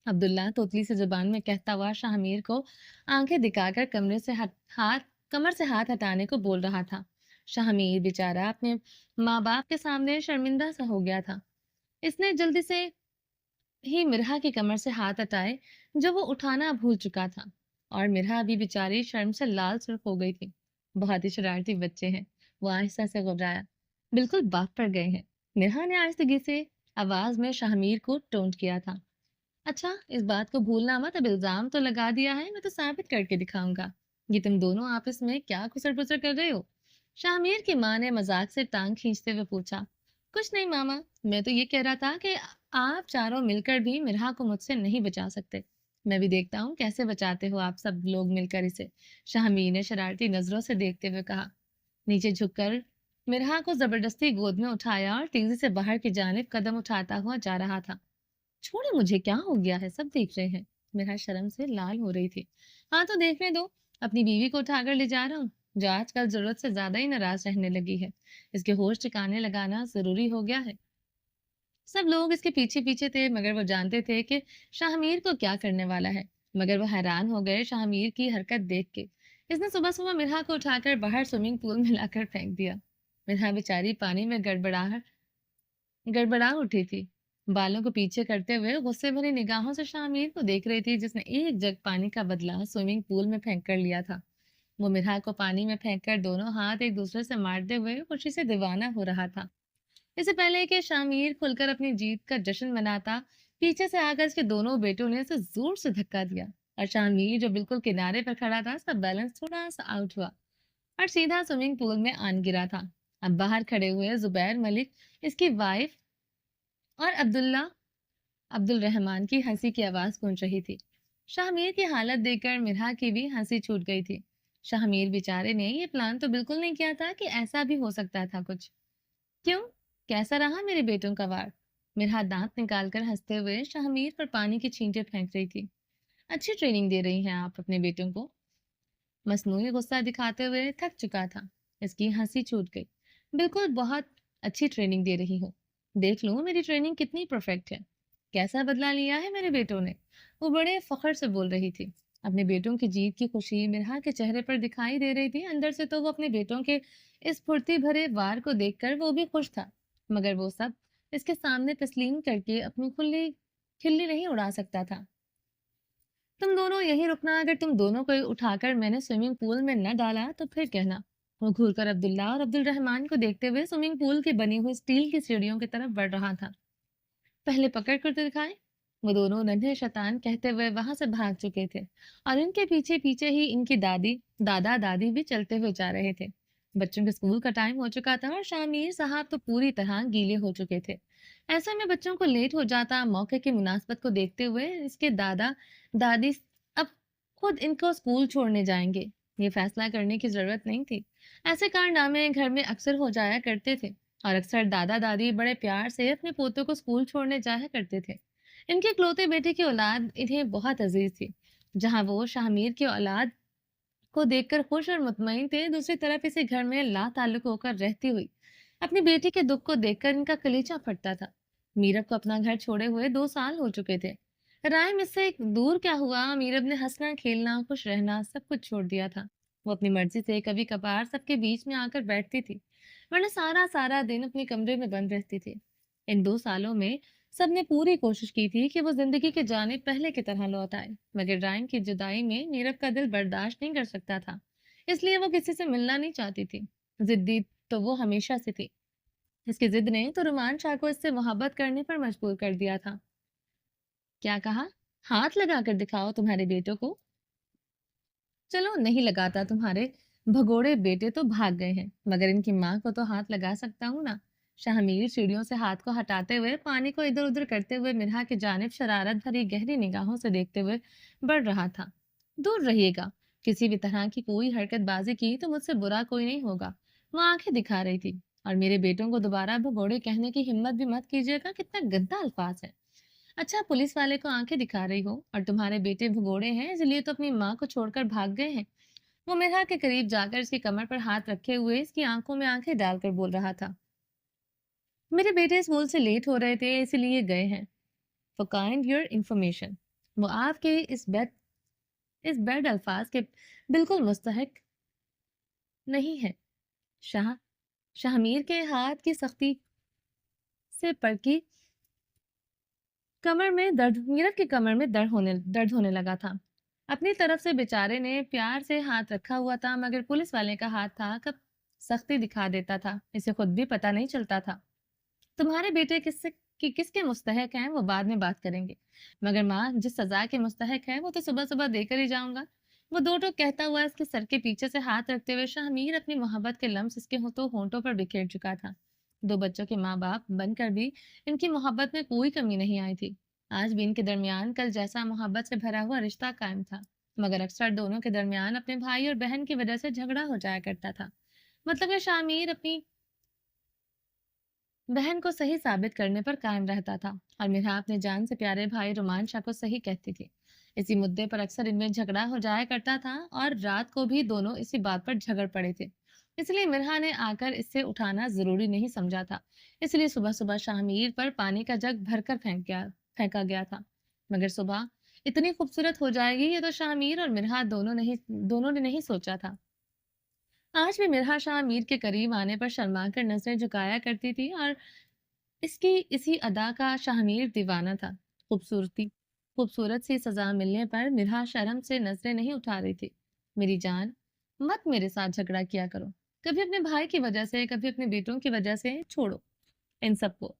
عبداللہ توتلی سے زبان میں کہتا ہوا شاہمیر کو آنکھیں دکھا کر کمر سے ہاتھ ہٹانے کو بول رہا تھا۔ شاہمیر بیچارہ اپنے ماں باپ کے سامنے شرمندہ سا ہو گیا تھا۔ اس نے جلدی سے ہی مرحا کی کمر سے ہاتھ ہٹائے جو وہ اٹھانا بھول چکا تھا، اور مرحا بھی بیچاری شرم سے لال سرخ ہو گئی تھی۔ بہت ہی شرارتی بچے ہیں، وہ آہستہ سے گھبرایا، بالکل باپ پر گئے ہیں۔ مرحا نے آہستگی سے آواز میں شاہمیر کو ٹونٹ کیا تھا۔ اچھا، اس بات کو بھولنا مت، اب الزام تو لگا دیا ہے، میں تو ثابت کر کے دکھاؤں گا۔ یہ تم دونوں آپس میں کیا خسر پسر کر رہے ہو؟ شاہمیر کی ماں نے مذاق سے ٹانگ کھینچتے ہوئے پوچھا۔ کچھ نہیں ماما، میں تو یہ کہہ رہا تھا کہ آپ چاروں مل کر بھی مرحا کو مجھ سے نہیں بچا سکتے، میں بھی دیکھتا ہوں کیسے بچاتے ہو آپ سب لوگ مل کر اسے، شاہمیر نے شرارتی نظروں سے دیکھتے ہوئے کہا۔ نیچے جھک کر مرحا کو زبردستی گود میں اٹھایا اور تیزی سے باہر کی جانب قدم اٹھاتا ہوا جا رہا تھا۔ چھوڑے مجھے، کیا ہو گیا ہے، سب دیکھ رہے ہیں۔ مرحا شرم سے لال ہو رہی تھی۔ ہاں تو دیکھنے دو، اپنی بیوی کو اٹھا کر لے جا رہا ہوں جو آج کل ضرورت سے زیادہ ہی ناراض رہنے لگی ہے، اس کے ہوش ٹھکانے لگانا ضروری ہو گیا ہے۔ سب لوگ اس کے پیچھے پیچھے تھے، مگر وہ جانتے تھے کہ شاہمیر کو کیا کرنے والا ہے، مگر وہ حیران ہو گئے شاہمیر کی حرکت دیکھ کے۔ اس نے صبح صبح مرحا کو اٹھا کر باہر سوئمنگ پول میں لا کر پھینک دیا۔ مرحا بیچاری پانی میں گڑبڑا اٹھی تھی، بالوں کو پیچھے کرتے ہوئے غصے بھری نگاہوں سے شاہمیر کو دیکھ رہی تھی جس نے ایک جگ پانی کا بدلہ سوئمنگ پول میں پھینک کر لیا تھا۔ وہ مرحا کو پانی میں پھینک کر دونوں ہاتھ ایک دوسرے سے مارتے ہوئے خوشی سے دیوانہ ہو رہا تھا۔ اس سے پہلے کہ شاہمیر کھل کر اپنی جیت کا جشن مناتا، پیچھے سے آ کر اس کے دونوں بیٹوں نے اسے زور سے دھکا دیا اور شاہمیر جو بالکل کنارے پر کھڑا تھا، اس کا بیلنس تھوڑا سا آؤٹ ہوا اور سیدھا سوئمنگ پول میں آن گرا تھا۔ اب باہر کھڑے ہوئے زبیر ملک، اس کی وائف اور عبد الرحمان کی ہنسی کی آواز گونج رہی تھی۔ شاہمیر کی حالت دیکھ کر مرحا کی بھی ہنسی چھوٹ گئی تھی۔ شاہمیر بیچارے نے یہ پلان تو بالکل نہیں کیا تھا کہ ایسا بھی ہو سکتا تھا کچھ۔ کیوں؟ کیسا رہا میرے بیٹوں کا وار؟ مرحا دانت نکال کر ہنستے ہوئے شاہمیر پر پانی کی چھینٹیں پھینک رہی تھی۔ اچھی ٹریننگ دے رہی ہیں آپ اپنے بیٹوں کو، مصنوعی غصہ دکھاتے ہوئے تھک چکا تھا۔ اس کی ہنسی چھوٹ گئی۔ بالکل بہت اچھی ٹریننگ دے رہی ہوں، دیکھ لوں میری ٹریننگ کتنی پرفیکٹ ہے، کیسا بدلہ لیا ہے میرے بیٹوں نے، وہ بڑے فخر سے بول رہی تھی۔ اپنے بیٹوں کی جیت کی خوشی مرحا کے چہرے پر دکھائی دے رہی تھی، اندر سے تو وہ اپنے بیٹوں کے اس پھرتی بھرے وار کو دیکھ کر وہ بھی خوش تھا، مگر وہ سب اس کے سامنے تسلیم کر کے اپنی کھلی نہیں اڑا سکتا تھا۔ تم دونوں یہی رکنا، اگر تم دونوں کو اٹھا کر میں نے سوئمنگ پول میں نہ ڈالا تو پھر کہنا۔ وہ گھور کر عبداللہ اور عبد الرحمان کو دیکھتے ہوئے سوئمنگ پول کی بنی ہوئی اسٹیل کی سیڑھیوں کی طرف بڑھ رہا تھا۔ پہلے پکڑ کر تو دکھائے، وہ دونوں ننھے شیطان کہتے ہوئے وہاں سے بھاگ چکے تھے، اور ان کے پیچھے پیچھے ہی ان کی دادا دادی بھی چلتے ہوئے جا رہے تھے۔ بچوں کے اسکول کا ٹائم ہو چکا تھا اور شامیر صاحب تو پوری طرح گیلے ہو چکے تھے۔ ایسے میں بچوں کو لیٹ ہو جاتا، موقع کی مناسبت کو دیکھتے ہوئے اس کے دادا دادی اب خود ان کو اسکول چھوڑنے جائیں گے، یہ فیصلہ کرنے کی ضرورت نہیں تھی۔ ایسے کارنامے گھر میں اکثر ہو جایا کرتے تھے، اور اکثر دادا دادی بڑے پیار سے اپنے پوتوں کو اسکول چھوڑنے جایا کرتے تھے۔ ان کے اکلوتے بیٹے کی اولاد انہیں بہت عزیز تھی۔ جہاں وہ شاہمیر کی اولاد को देखकर खुश और मुतमईन थे, दूसरी तरफ इसी घर में लाताल्लुक होकर रहती हुई अपनी बेटी के दुख को देखकर इनका कलेजा फटता था। मीरब को अपना घर छोड़े हुए 2 साल हो चुके थे। राइम इससे एक दूर क्या हुआ, मीरब ने हंसना खेलना खुश रहना सब कुछ छोड़ दिया था। वो अपनी मर्जी से कभी कभार सबके बीच में आकर बैठती थी, वरना सारा सारा दिन अपने कमरे में बंद रहती थी। इन 2 सालों में सबने पूरी कोशिश की थी कि वो जिंदगी के जाने पहले की तरह लौट आए, मगर राइम की जुदाई में मीरब का दिल बर्दाश्त नहीं कर सकता था। इसलिए वो किसी से मिलना नहीं चाहती थी। जिद्दी तो वो हमेशा से थी। इसकी जिद ने तो रुमान शाह को इससे मोहब्बत करने पर मजबूर कर दिया था। क्या कहा? हाथ लगा कर दिखाओ तुम्हारे बेटों को। चलो नहीं लगाता, तुम्हारे भगोड़े बेटे तो भाग गए हैं, मगर इनकी माँ को तो हाथ लगा सकता हूँ ना। शाहमीर सीढ़ियों से हाथ को हटाते हुए पानी को इधर उधर करते हुए मिरहा की जानिब शरारत भरी गहरी निगाहों से देखते हुए बढ़ रहा था। दूर रहिएगा, किसी भी तरह की कोई हरकतबाजी की तो मुझसे बुरा कोई नहीं होगा। वो आंखें दिखा रही थी। और मेरे बेटों को दोबारा भगोड़े कहने की हिम्मत भी मत कीजिएगा, कितना गंदा अल्फाज है। अच्छा, पुलिस वाले को आंखें दिखा रही हो और तुम्हारे बेटे भगोड़े हैं इसलिए तो अपनी माँ को छोड़कर भाग गए हैं। वो मिरहा के करीब जाकर इसकी कमर पर हाथ रखे हुए इसकी आंखों में आंखें डालकर बोल रहा था। मेरे बेटे स्कूल से लेट हो रहे थे इसलिए गए हैं। फॉर काइंड योर इंफॉर्मेशन, वो आपके इस बैड अल्फाज के बिल्कुल मुस्तहक नहीं है। शाह शाहमीर के हाथ की सख्ती से पड़की कमर में दर्द मीरब की कमर में दर्द होने लगा था। अपनी तरफ से बेचारे ने प्यार से हाथ रखा हुआ था, मगर पुलिस वाले का हाथ था कब सख्ती दिखा देता था इसे खुद भी पता नहीं चलता था। तुम्हारे बेटे किसके मुस्तहक हैं वो बाद में बात करेंगे, मगर माँ जिस सजा के मुस्तहक है वो तो सुबह सुबह देकर ही जाऊंगा। वो दो टोक कहता हुआ इसके सर के पीछे से हाथ रखते हुए शाहमीर अपनी मोहब्बत के लम्स इसके होंठों पर बिखेर चुका था। 2 बच्चों के माँ बाप बनकर भी इनकी मोहब्बत में कोई कमी नहीं आई थी। आज भी इनके दरमियान कल जैसा मोहब्बत से भरा हुआ रिश्ता कायम था, मगर अक्सर दोनों के दरमियान अपने भाई और बहन की वजह से झगड़ा हो जाया करता था। मतलब कि शामीर अपनी बहन को सही साबित करने पर कायम रहता था और मिरहा अपने जान से प्यारे भाई रोमान शाह को सही कहती थी। इसी मुद्दे पर अक्सर इनमें झगड़ा हो जाया करता था और रात को भी दोनों इसी बात पर झगड़ पड़े थे। इसलिए मिरहा ने आकर इससे उठाना जरूरी नहीं समझा था। इसलिए सुबह सुबह शाहमीर पर पानी का जग भरकर फेंका गया था। मगर सुबह इतनी खूबसूरत हो जाएगी ये तो शाहमीर और मिरहा दोनों ने नहीं सोचा था। आज भी मिरहा शाह मीर के करीब आने पर शर्मा कर नजरें झुकाया करती थी और इसकी इसी अदा का शाहमीर दीवाना था। खूबसूरती खूबसूरत सी सजा मिलने पर मिरहा शर्म से नजरें नहीं उठा रही थी। मेरी जान, मत मेरे साथ झगड़ा किया करो, कभी अपने भाई की वजह से कभी अपने बेटों की वजह से। छोड़ो इन सबको,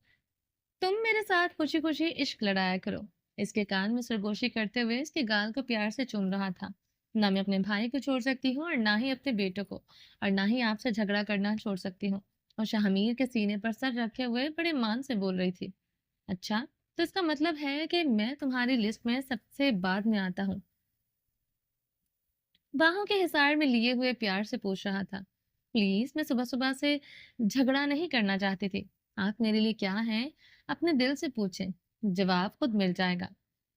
तुम मेरे साथ खुशी खुशी इश्क लड़ाया करो। इसके कान में सरगोशी करते हुए इसके गाल को प्यार से चूम रहा था। ना मैं अपने भाई को छोड़ सकती हूँ और ना ही अपने बेटों को, और ना ही आपसे झगड़ा करना छोड़ सकती हूँ। और शाहमीर के सीने पर सर रखे हुए बड़े मान से बोल रही थी। अच्छा, तो इसका मतलब है कि मैं तुम्हारी लिस्ट में सबसे बाद में आता हूँ? बाहों के हिसार में लिए हुए प्यार से पूछ रहा था। प्लीज, मैं सुबह सुबह से झगड़ा नहीं करना चाहती थी। आप मेरे लिए क्या हैं, अपने दिल से पूछें, जवाब खुद मिल जाएगा।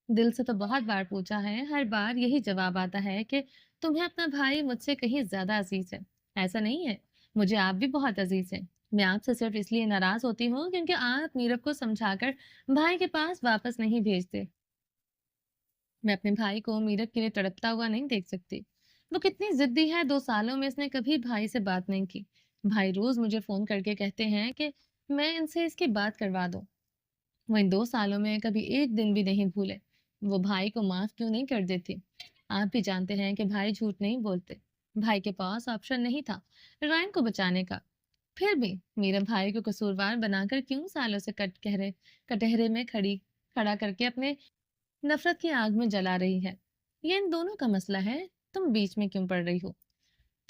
दिल से तो बहुत बार पूछा है, हर बार यही जवाब आता है कि तुम्हें अपना भाई मुझसे कहीं ज्यादा अजीज है। ऐसा नहीं है, मुझे आप भी बहुत अजीज हैं। मैं आपसे सिर्फ इसलिए नाराज होती हूँ क्योंकि आप नीरव को समझाकर भाई के पास वापस नहीं भेजते। मैं अपने भाई को मीरत के लिए तड़पता हुआ नहीं देख सकती। वो कितनी जिद्दी है, 2 सालों में इसने कभी भाई से बात नहीं की। भाई रोज मुझे फोन करके कहते हैं कि मैं इनसे इसकी बात करवा दूं। वो इन 2 सालों में कभी एक दिन भी नहीं भूले। वो भाई को माफ क्यों नहीं कर देती? आप भी जानते हैं कि भाई झूठ नहीं बोलते। भाई के पास ऑप्शन नहीं था रायन को बचाने का। फिर भी मेरे भाई को कसूरवार बनाकर क्यों सालों से कटहरे में खड़ा करके अपने नफरत की आग में जला रही है? ये इन दोनों का मसला है, तुम बीच में क्यों पड़ रही हो?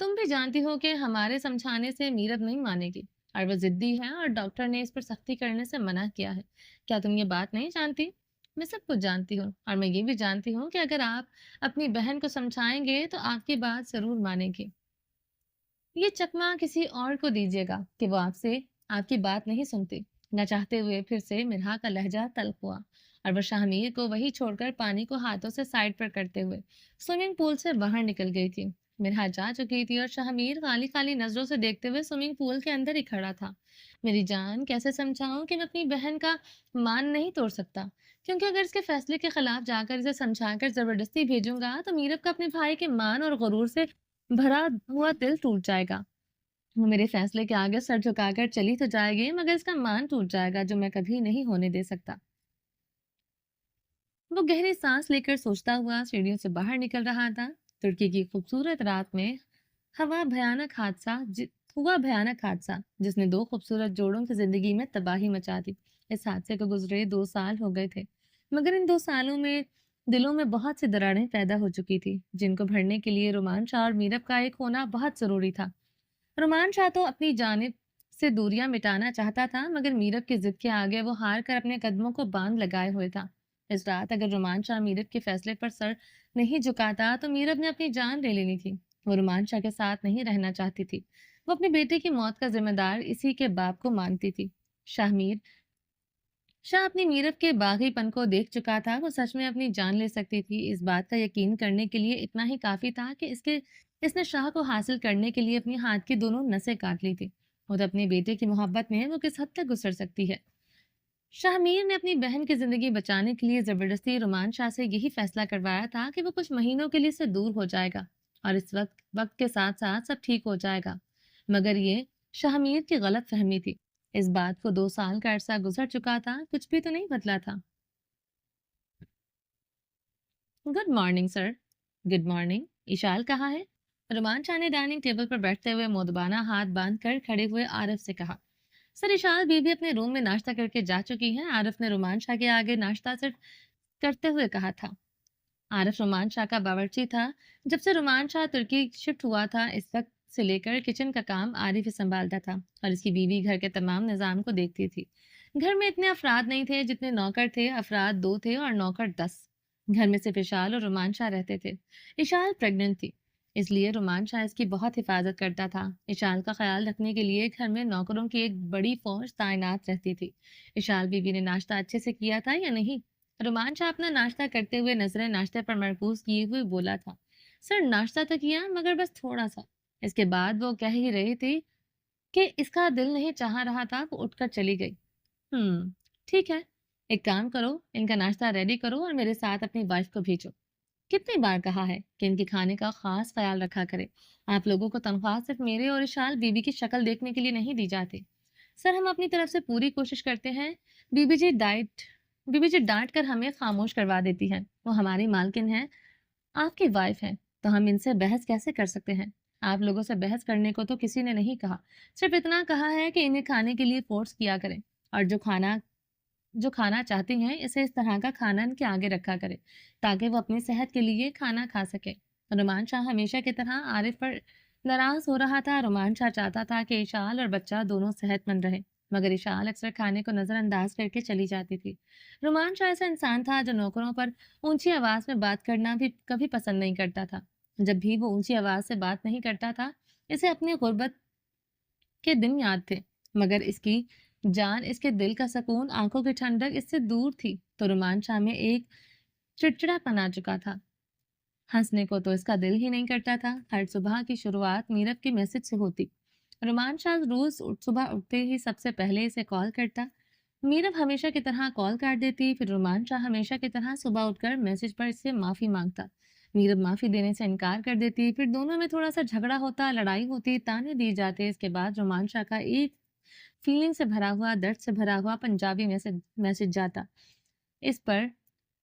तुम भी जानती हो कि हमारे समझाने से मीरब नहीं मानेगी, और वो जिद्दी है और डॉक्टर ने इस पर सख्ती करने से मना किया है। क्या तुम ये बात नहीं जानती? मैं सब कुछ जानती हूँ, और मैं ये भी जानती हूँ कि अगर आप अपनी बहन को समझाएंगे तो आपकी बात जरूर मानेगी। ये चकमा किसी और को दीजिएगा कि वो आपकी बात नहीं सुनती। न चाहते हुए फिर से मिरहा का लहजा तल्ख हुआ और वह शाहमीर को वही छोड़कर पानी को हाथों से साइड पर करते हुए स्विमिंग पूल से बाहर निकल गई थी। मिराज जा चुकी थी और शाहमीर खाली खाली नजरों से देखते हुए स्विमिंग पूल के अंदर ही खड़ा था। मेरी जान, कैसे समझाऊं कि मैं अपनी बहन का मान नहीं तोड़ सकता, क्योंकि अगर इसके फैसले के खिलाफ जाकर इसे समझाकर जबरदस्ती भेजूंगा तो मीरब का अपने भाई के मान और गुरूर से भरा हुआ दिल टूट जाएगा। वो मेरे फैसले के आगे सर झुकाकर चली तो जाएगी, मगर इसका मान टूट जाएगा, जो मैं कभी नहीं होने दे सकता। वो गहरी सांस लेकर सोचता हुआ सीढ़ियों से बाहर निकल रहा था। तुर्की की खूबसूरत रात में हवा भयानक हादसा जि- हुआ भयानक हादसा जिसने दो खूबसूरत जोड़ों की जिंदगी में तबाही मचा दी। इस हादसे को गुजरे 2 साल हो गए थे, मगर इन 2 सालों में दिलों में बहुत सी दरारें पैदा हो चुकी थी, जिनको भरने के लिए रोमांचा और मीरब का एक होना बहुत जरूरी था। रोमान शाह तो अपनी जानिब से दूरियां मिटाना चाहता था, मगर मीरब की जिद के आगे वो हार कर अपने कदमों को बांध लगाए हुए था। इस रात अगर रोमान शाह मीरब के फैसले पर सर नहीं झुकाता तो मीरब ने अपनी जान ले लेनी थी। वो रोमान शाह के साथ नहीं रहना चाहती थी। वो अपने बेटे की मौत का जिम्मेदार इसी के बाप को मानती थी। शाहमीर शाह अपनी मीरब के बागीपन को देख चुका था। वो सच में अपनी जान ले सकती थी। इस बात का यकीन करने के लिए इतना ही काफी था कि इसने शाह को हासिल करने के लिए अपनी हाथ की दोनों नसें काट ली थी। और अपने बेटे की मोहब्बत में वो किस हद तक गुजर सकती है। शाहमीर ने अपनी बहन की जिंदगी बचाने के लिए जबरदस्ती रोमान शाह से यही फैसला करवाया था कि वो कुछ महीनों के लिए इससे दूर हो जाएगा और इस वक्त वक्त के साथ साथ सब ठीक हो जाएगा। मगर ये शाहमीर की गलत फहमी थी। इस बात को 2 साल का अरसा गुजर चुका था, कुछ भी तो नहीं बदला था। Good morning sir. Good morning. Ishal कहाँ है? रोमान शाह ने डाइनिंग टेबल पर बैठते हुए मोदबाना हाथ बांध कर खड़े हुए आरिफ से कहा। सर, इशाल बीबी अपने रूम में नाश्ता करके जा चुकी है। आरिफ ने रोमान शाह के आगे नाश्ता सिर्फ करते हुए कहा था। आरिफ रोमान शाह का बावर्ची था। जब से रोमान शाह तुर्की शिफ्ट हुआ था, इस वक्त से लेकर किचन का काम आरिफ ही संभालता था और इसकी बीवी घर के तमाम निज़ाम को देखती थी। घर में इतने अफराद नहीं थे जितने नौकर थे। अफराद 2 थे और नौकर 10। घर में सिर्फ इशाल और रोमान शाह रहते थे। इशाल प्रेग्नेंट थी, इसलिए रोमान शाह इसकी बहुत हिफाजत करता था। इशाल का ख्याल रखने के लिए घर में नौकरों की एक बड़ी फौज तैनात रहती थी। इशाल बीबी ने नाश्ता अच्छे से किया था या नहीं? रोमान शाह अपना नाश्ता करते हुए नजरें नाश्ते पर मरकूज किए हुए बोला था। सर, नाश्ता तो किया, मगर बस थोड़ा सा। इसके बाद वो कह ही रही थी कि इसका दिल नहीं चाह रहा था। वो उठकर चली गई। ठीक है, एक काम करो, इनका नाश्ता रेडी करो और मेरे साथ अपनी वाइफ को भेजो। कितनी बार कहा है कि इनके खाने का खास ख्याल रखा करे। आप लोगों को तनख्वाह सिर्फ मेरे और इशाल बीबी की शक्ल देखने के लिए नहीं दी जाती। सर, हम अपनी तरफ से पूरी कोशिश करते हैं। बीबी जी डाइट बीबी जी डांट कर हमें खामोश करवा देती हैं। वो हमारी मालकिन है, आपकी वाइफ है, तो हम इनसे बहस कैसे कर सकते हैं? आप लोगों से बहस करने को तो किसी ने नहीं कहा। सिर्फ इतना कहा है कि इन्हें खाने के लिए फोर्स किया करें और जो खाना चाहती हैं इसे इस तरह का खाना इनके आगे रखा करे, ताकि वो अपनी सेहत के लिए खाना खा सके। रोमान शाह हमेशा की तरह आरिफ पर नाराज हो रहा था। रोमान शाह चाहता था कि इशाल और बच्चा दोनों सेहतमंद रहे, मगर इशाल अक्सर खाने को नजरअंदाज करके चली जाती थी। रोमान शाह ऐसा इंसान था जो नौकरों पर ऊंची आवाज में बात करना भी कभी पसंद नहीं करता था। जब भी वो ऊंची आवाज से बात नहीं करता था, इसे अपनी गुर्बत के दिन याद थे, मगर इसकी जान, इसके दिल का सुकून, आंखों की ठंडक इससे दूर थी। तो रोमांचा में एक चिड़चिड़ापन आ चुका था। हंसने को तो इसका दिल ही नहीं करता था। हर सुबह की शुरुआत मीरब के मैसेज से होती। रोमांचा रोज सुबह उठते ही सबसे पहले इसे कॉल करता। मीरब हमेशा की तरह कॉल काट देती, फिर रोमांचा हमेशा की तरह सुबह उठकर मैसेज पर इससे माफी मांगता। मीरब माफी देने से इनकार कर देती, फिर दोनों में थोड़ा सा झगड़ा होता, लड़ाई होती, ताने दिए जाते। इसके बाद रोमांचा का एक फीलिंग से भरा हुआ, दर्द से भरा हुआ पंजाबी मैसेज मैसेज जाता, इस पर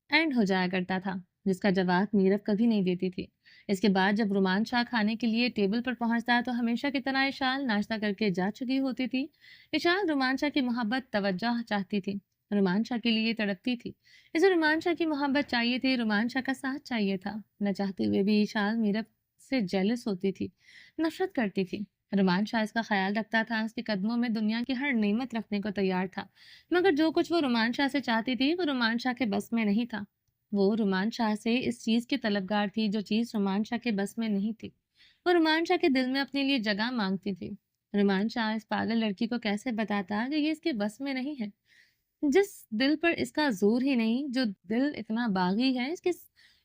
एंड हो जाया करता था, जिसका जवाब मीरब कभी नहीं देती थी। इसके बाद जब रुमान शाह खाने के लिए टेबल पर पहुंचता तो हमेशा की तरह इशाल नाश्ता करके जा चुकी होती थी। इशाल रुमान शाह की मोहब्बत, तवज्जो चाहती थी, रुमान शाह के लिए तड़पती थी। इसे रुमान शाह की मोहब्बत चाहिए थी, रुमान शाह का साथ चाहिए था। न चाहते हुए भी इशाल मीरब से जेलस होती थी, नफरत करती थी। रुमान शाह इसका ख्याल रखता था, उसके कदमों में दुनिया की हर नेमत रखने को तैयार था, मगर जो कुछ वो रुमान शाह से चाहती थी वो रुमान शाह के बस में नहीं था। वो रुमान शाह से इस चीज की तलबगार थी जो चीज रुमान शाह के बस में नहीं थी। वो रुमान शाह के दिल में अपने लिए जगह मांगती थी। रुमान शाह इस पागल लड़की को कैसे बताता कि ये इसके बस में नहीं है, जिस दिल पर इसका जोर ही नहीं, जो दिल इतना बागी है, इसकी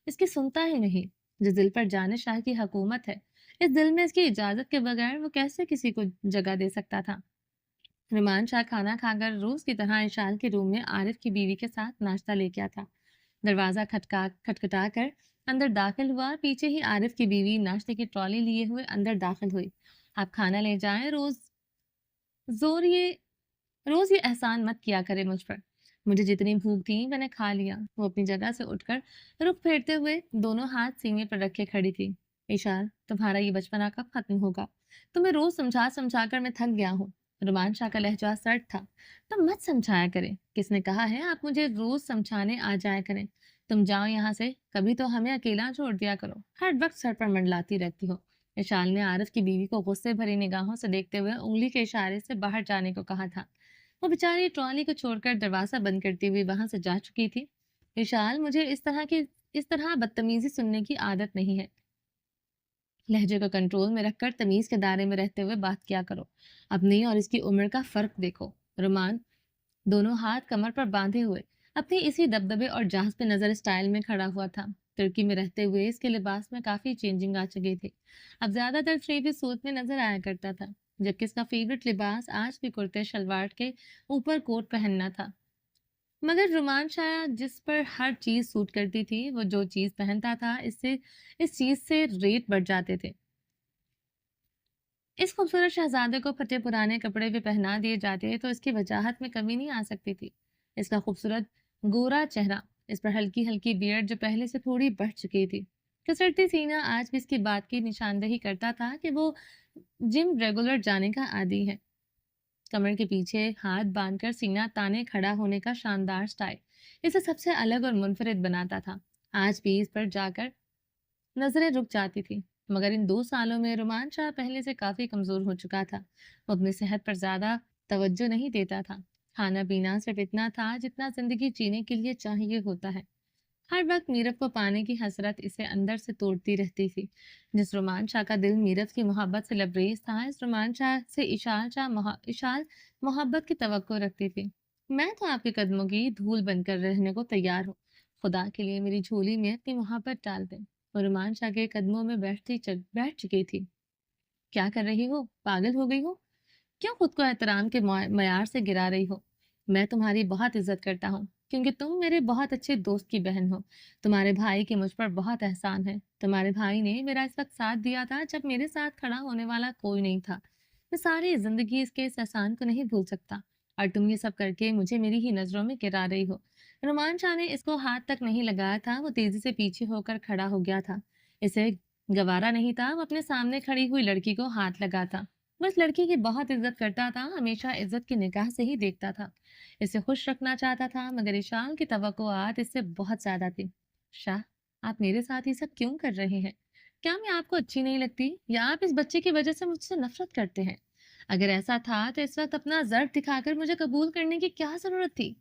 इसकी सुनता ही नहीं। जिस दिल पर जाने शाह की हुकूमत है, इस दिल में इसकी इजाजत के बगैर वो कैसे किसी को जगह दे सकता था? रुमान शाह खाना खाकर रोज की तरह इशाल के रूम में आरिफ की बीवी के साथ नाश्ता लेके आता। दरवाजा खटखटा कर अंदर दाखिल हुआ। पीछे ही आरिफ की बीवी नाश्ते की ट्रॉली लिए हुए अंदर दाखिल हुई। आप खाना ले जाएं, जोर ये रोज ये एहसान मत किया करे मुझ पर। मुझे जितनी भूख थी मैंने खा लिया। वो अपनी जगह से उठकर रुख फेरते हुए दोनों हाथ सीने पर रखे खड़ी थी। ईशान, तुम्हारा ये बचपना कब खत्म होगा? तुम्हें रोज समझा समझा कर मैं थक गया हूँ। रुमान शाह का लहजा सर्द था। तुम मत समझाया करें। किसने कहा है आप मुझे रोज समझाने आ जाया करें? तुम जाओ यहाँ से, कभी तो हमें अकेला छोड़ दिया करो। हर वक्त सर पर मंडलाती रहती हो। इशाल ने आरिफ की बीवी को गुस्से भरी निगाहों से देखते हुए उंगली के इशारे से बाहर जाने को कहा था। वो बेचारी ट्रॉली को छोड़कर दरवाजा बंद करती हुई वहां से जा चुकी थी। विशाल, मुझे इस तरह बदतमीजी सुनने की आदत नहीं है। लहजे को कंट्रोल में रखकर तमीज के दायरे में रहते हुए बात किया करो। अपनी और इसकी उम्र का फर्क देखो। रुमान दोनों हाथ कमर पर बांधे हुए अपनी इसी दबदबे और जहाज पे नजर स्टाइल में खड़ा हुआ था। तुर्की में रहते हुए इसके लिबास में काफी चेंजिंग आ चुकी थी। अब ज्यादातर थ्री पीस सूट में नजर आया करता था, जबकि इसका फेवरेट लिबास आज भी कुर्ते शलवार के ऊपर कोट पहनना था। मगर रुमान शाह जिस पर हर चीज सूट करती थी, वो जो चीज पहनता था इससे इस चीज से रेट बढ़ जाते थे। इस खूबसूरत शहजादे को फटे पुराने कपड़े भी पहना दिए जाते तो इसकी वजाहत में कमी नहीं आ सकती थी। इसका खूबसूरत गोरा चेहरा, इस पर हल्की हल्की बियर्ड जो पहले से थोड़ी बढ़ चुकी थी, कसरती सीना आज भी इसकी बात की निशानदेही करता था कि वो जिम रेगुलर जाने का आदी है। कमर के पीछे हाथ बांधकर सीना ताने खड़ा होने का शानदार स्टाइल इसे सबसे अलग और मुनफरिद बनाता था। आज भी इस पर जाकर नजरें रुक जाती थी। मगर इन 2 सालों में रुमान शाह पहले से काफी कमजोर हो चुका था। वो अपनी सेहत पर ज्यादा तवज्जो नहीं देता था। खाना पीना सिर्फ इतना था जितना जिंदगी जीने के लिए चाहिए होता है। हर वक्त मीरब को पाने की हसरत इसे अंदर से तोड़ती रहती थी। जिस रोमान शाह का दिल मीरब की मोहब्बत से लबरेज था, इस रोमान शाह से इशाल मोहब्बत की तवक्को रखती थी। मैं तो आपके कदमों की धूल बनकर रहने को तैयार हूँ। खुदा के लिए मेरी झोली में अपनी मोहब्बत डाल दें। वो रोमान शाह के कदमों में बैठ चुकी थी। क्या कर रही हो? पागल हो गई हो? क्यों खुद को एहतराम के मयार से गिरा रही हो? मैं तुम्हारी बहुत इज्जत करता हूँ क्योंकि तुम मेरे बहुत अच्छे दोस्त की बहन हो। तुम्हारे भाई की मुझ पर बहुत एहसान है। तुम्हारे भाई ने मेरा इस वक्त साथ दिया था जब मेरे साथ खड़ा होने वाला कोई नहीं था। मैं सारी जिंदगी इसके इस एहसान को नहीं भूल सकता। और तुम ये सब करके मुझे मेरी ही नजरों में गिरा रही हो। रोमान शाह ने इसको हाथ तक नहीं लगाया था, वो तेजी से पीछे होकर खड़ा हो गया था। इसे गवारा नहीं था वो अपने सामने खड़ी हुई लड़की को हाथ लगाता। बस लड़की की बहुत इज्जत करता था, हमेशा इज्जत की निगाह से ही देखता था। इसे खुश रखना चाहता था, मगर ईशान की तवक्कुआत इससे बहुत ज्यादा थी। शाह, आप मेरे साथ ये सब क्यों कर रहे हैं? क्या मैं आपको अच्छी नहीं लगती, या आप इस बच्चे की वजह से मुझसे नफरत करते हैं? अगर ऐसा था तो इस वक्त अपना जर्फ दिखाकर मुझे कबूल करने की क्या जरूरत थी?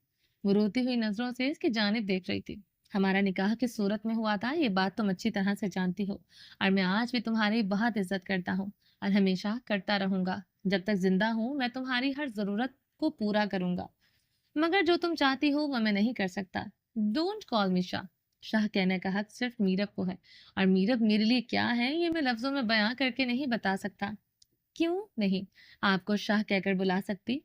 वो रोती हुई नजरों से इसकी जानिब देख रही थी। हमारा निकाह किस सूरत में हुआ था ये बात तुम अच्छी तरह से जानती हो, और मैं आज भी तुम्हारी बहुत इज्जत करता हूँ और हमेशा करता रहूंगा। जब तक जिंदा हूं मैं तुम्हारी हर जरूरत को पूरा करूंगा, मगर जो तुम चाहती हो वो मैं नहीं कर सकता। डोंट कॉल मी शाह। शाह कहने का हक सिर्फ मीरब को है, और मीरब मेरे लिए क्या है ये मैं लफ्जों में बयां करके नहीं बता सकता। क्यों नहीं? आपको शाह कहकर बुला सकती।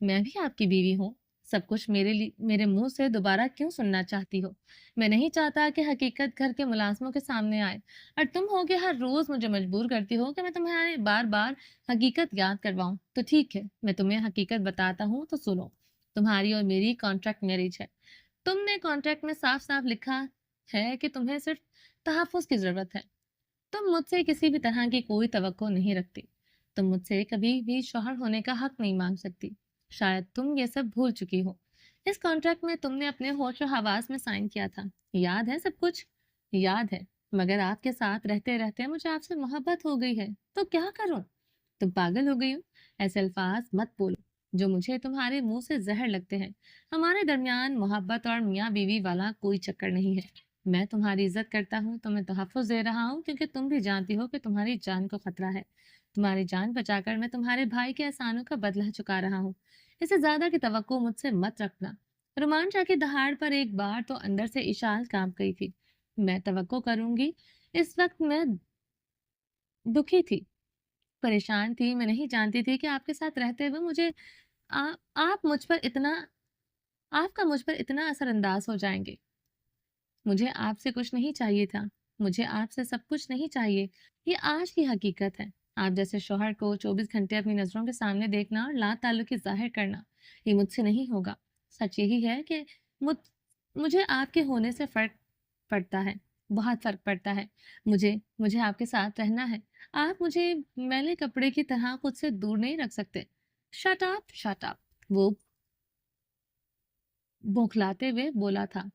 मैं भी आपकी बीवी हूँ। सब कुछ मेरे मुंह से दोबारा क्यों सुनना चाहती हो? मैं नहीं चाहता कि हकीकत घर के मुलाजमों के सामने आए, और तुम हो के हर रोज मुझे मजबूर करती हो कि मैं तुम्हें बार बार हकीकत याद करवाऊं। तो ठीक है, मैं तुम्हें हकीकत बताता हूँ तो सुनो। तुम्हारी और मेरी कॉन्ट्रैक्ट मैरिज है। तुमने कॉन्ट्रैक्ट में साफ साफ लिखा है कि तुम्हें सिर्फ तहफ्फुज की जरूरत है। तुम मुझसे किसी भी तरह की कोई तवक्को नहीं रखती। तुम मुझसे कभी भी शौहर होने का हक नहीं मांग सकती। शायद तुम ये सब भूल चुकी हो। इस कॉन्ट्रैक्ट में तुमने अपने होशो हवास में साइन किया था। याद है सब कुछ? याद है। मगर आपके साथ रहते रहते मुझे आपसे मोहब्बत हो गई है, तो क्या करूं? तुम पागल हो गई हो? ऐसे अल्फाज मत बोलो जो मुझे तुम्हारे मुंह से जहर लगते हैं। हमारे दरमियान मोहब्बत और मियाँ बीवी वाला कोई चक्कर नहीं है। मैं तुम्हारी इज्जत करता हूँ, तुम्हें तहफ्फुज दे रहा हूँ क्योंकि तुम भी जानती हो कि तुम्हारी जान को खतरा है। तुम्हारी जान बचाकर मैं तुम्हारे भाई के एहसानों का बदला चुका रहा हूँ। इससे ज्यादा की तवक्को मुझसे मत रखना। रोमांचा की दहाड़ पर एक बार तो अंदर से इशाल कांप गई थी। मैं तवक्को करूंगी इस वक्त मैं दुखी थी, परेशान थी। मैं नहीं जानती थी कि आपके साथ रहते हुए मुझे आ, आप मुझ पर इतना आपका मुझ पर इतना असरअंदाज हो जाएंगे। मुझे आपसे कुछ नहीं चाहिए था, मुझे आपसे सब कुछ नहीं चाहिए। ये आज की हकीकत है। आप जैसे शौहर को 24 घंटे अपनी नज़रों के सामने देखना और ला ताल्लुकी ज़ाहिर करना, ये मुझसे नहीं होगा। सच यही है कि मुझ मुझे आपके होने से फ़र्क पड़ता है, बहुत फ़र्क पड़ता है। मुझे मुझे आपके साथ रहना है। आप मुझे मैले कपड़े की तरह खुद से दूर नहीं रख सकते। शट अप, शट अप, वो बौखलाते हुए बोला था।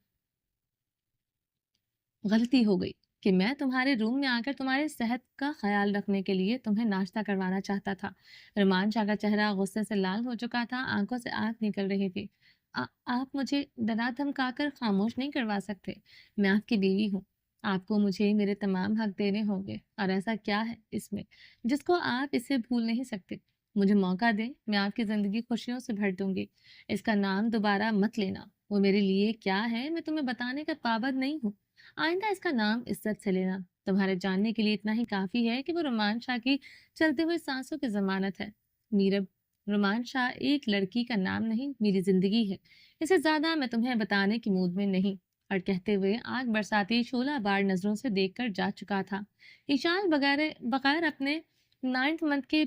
गलती हो गई कि मैं तुम्हारे रूम में आकर तुम्हारे सेहत का ख्याल रखने के लिए तुम्हें नाश्ता करवाना चाहता था। रुमान शाह का चेहरा गुस्से से लाल हो चुका था, आंखों से आंख निकल रही थी। आप मुझे डरा धमकाकर खामोश नहीं करवा सकते। मैं आपकी बीवी हूँ। आपको मुझे मेरे तमाम हक देने होंगे, और ऐसा क्या है इसमें जिसको आप इसे भूल नहीं सकते। मुझे मौका दे, मैं आपकी जिंदगी खुशियों से भर दूंगी। इसका नाम दोबारा मत लेना। वो मेरे लिए क्या है मैं तुम्हें बताने का पाबंद नहीं हूँ। आइंदा इसका नाम इज्जत से लेना। तुम्हारे जानने के लिए इतना ही काफी है कि वो रोमान शाह की चलते हुए सांसों की जमानत है। मीरब, रोमान शाह एक लड़की का नाम नहीं, मेरी जिंदगी है। इससे ज्यादा मैं तुम्हें बताने की मूड में नहीं। और कहते हुए आग बरसाती शोला बार नजरों से देखकर जा चुका था। ईशान बगैर बगैर अपने 9th मंथ के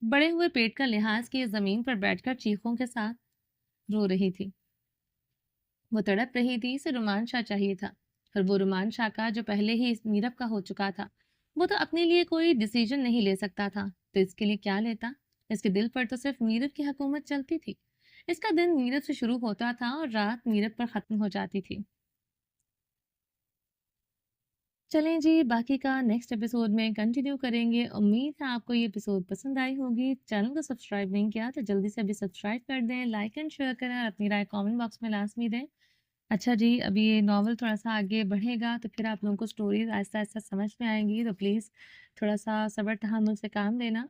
बड़े हुए पेट का लिहाज किए जमीन पर बैठकर चीखों के साथ रो रही थी। वो तड़प रही थी, इसे रुमान शाह चाहिए था। और वो रुमान शाह का जो पहले ही इस मीरब का हो चुका था। वो तो अपने लिए कोई डिसीजन नहीं ले सकता था, तो इसके लिए क्या लेता। इसके दिल पर तो सिर्फ मीरब की हुकूमत चलती थी। इसका दिन मीरब से शुरू होता था और रात मीरब पर खत्म हो जाती थी। चलें जी, बाकी का नेक्स्ट एपिसोड में कंटिन्यू करेंगे। उम्मीद है आपको ये एपिसोड पसंद आई होगी। चैनल को सब्सक्राइब नहीं किया तो जल्दी से अभी सब्सक्राइब कर दें, लाइक एंड शेयर करें और अपनी राय कमेंट बॉक्स में लाजमी दें। अच्छा जी, अभी ये नॉवल थोड़ा-सा आगे बढ़ेगा तो फिर आप लोगों को स्टोरीज़ आहिस्ता-आहिस्ता समझ में आएँगी, तो प्लीज़ थोड़ा-सा सब्र तहम्मुल से काम लेना।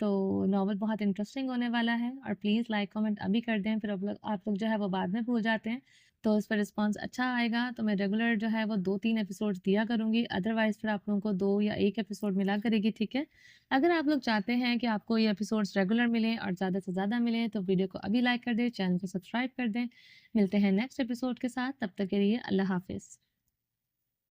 तो नॉवल बहुत इंटरेस्टिंग होने वाला है, और प्लीज़ लाइक कमेंट अभी कर दें, फिर आप लोग जो है वो बाद में भूल जाते हैं। तो उस पर रिस्पॉन्स अच्छा आएगा तो मैं रेगुलर जो है वो 2-3 एपिसोड्स दिया करूँगी, अदरवाइज़ फिर आप लोगों को 2 या 1 एपिसोड मिला करेगी, ठीक है? अगर आप लोग चाहते हैं कि आपको ये एपिसोड्स रेगुलर मिलें और ज़्यादा से ज़्यादा मिलें, तो वीडियो को अभी लाइक कर दें, चैनल को सब्सक्राइब कर दें। मिलते हैं नेक्स्ट एपिसोड के साथ, तब तक के लिए अल्लाह हाफ़िज़।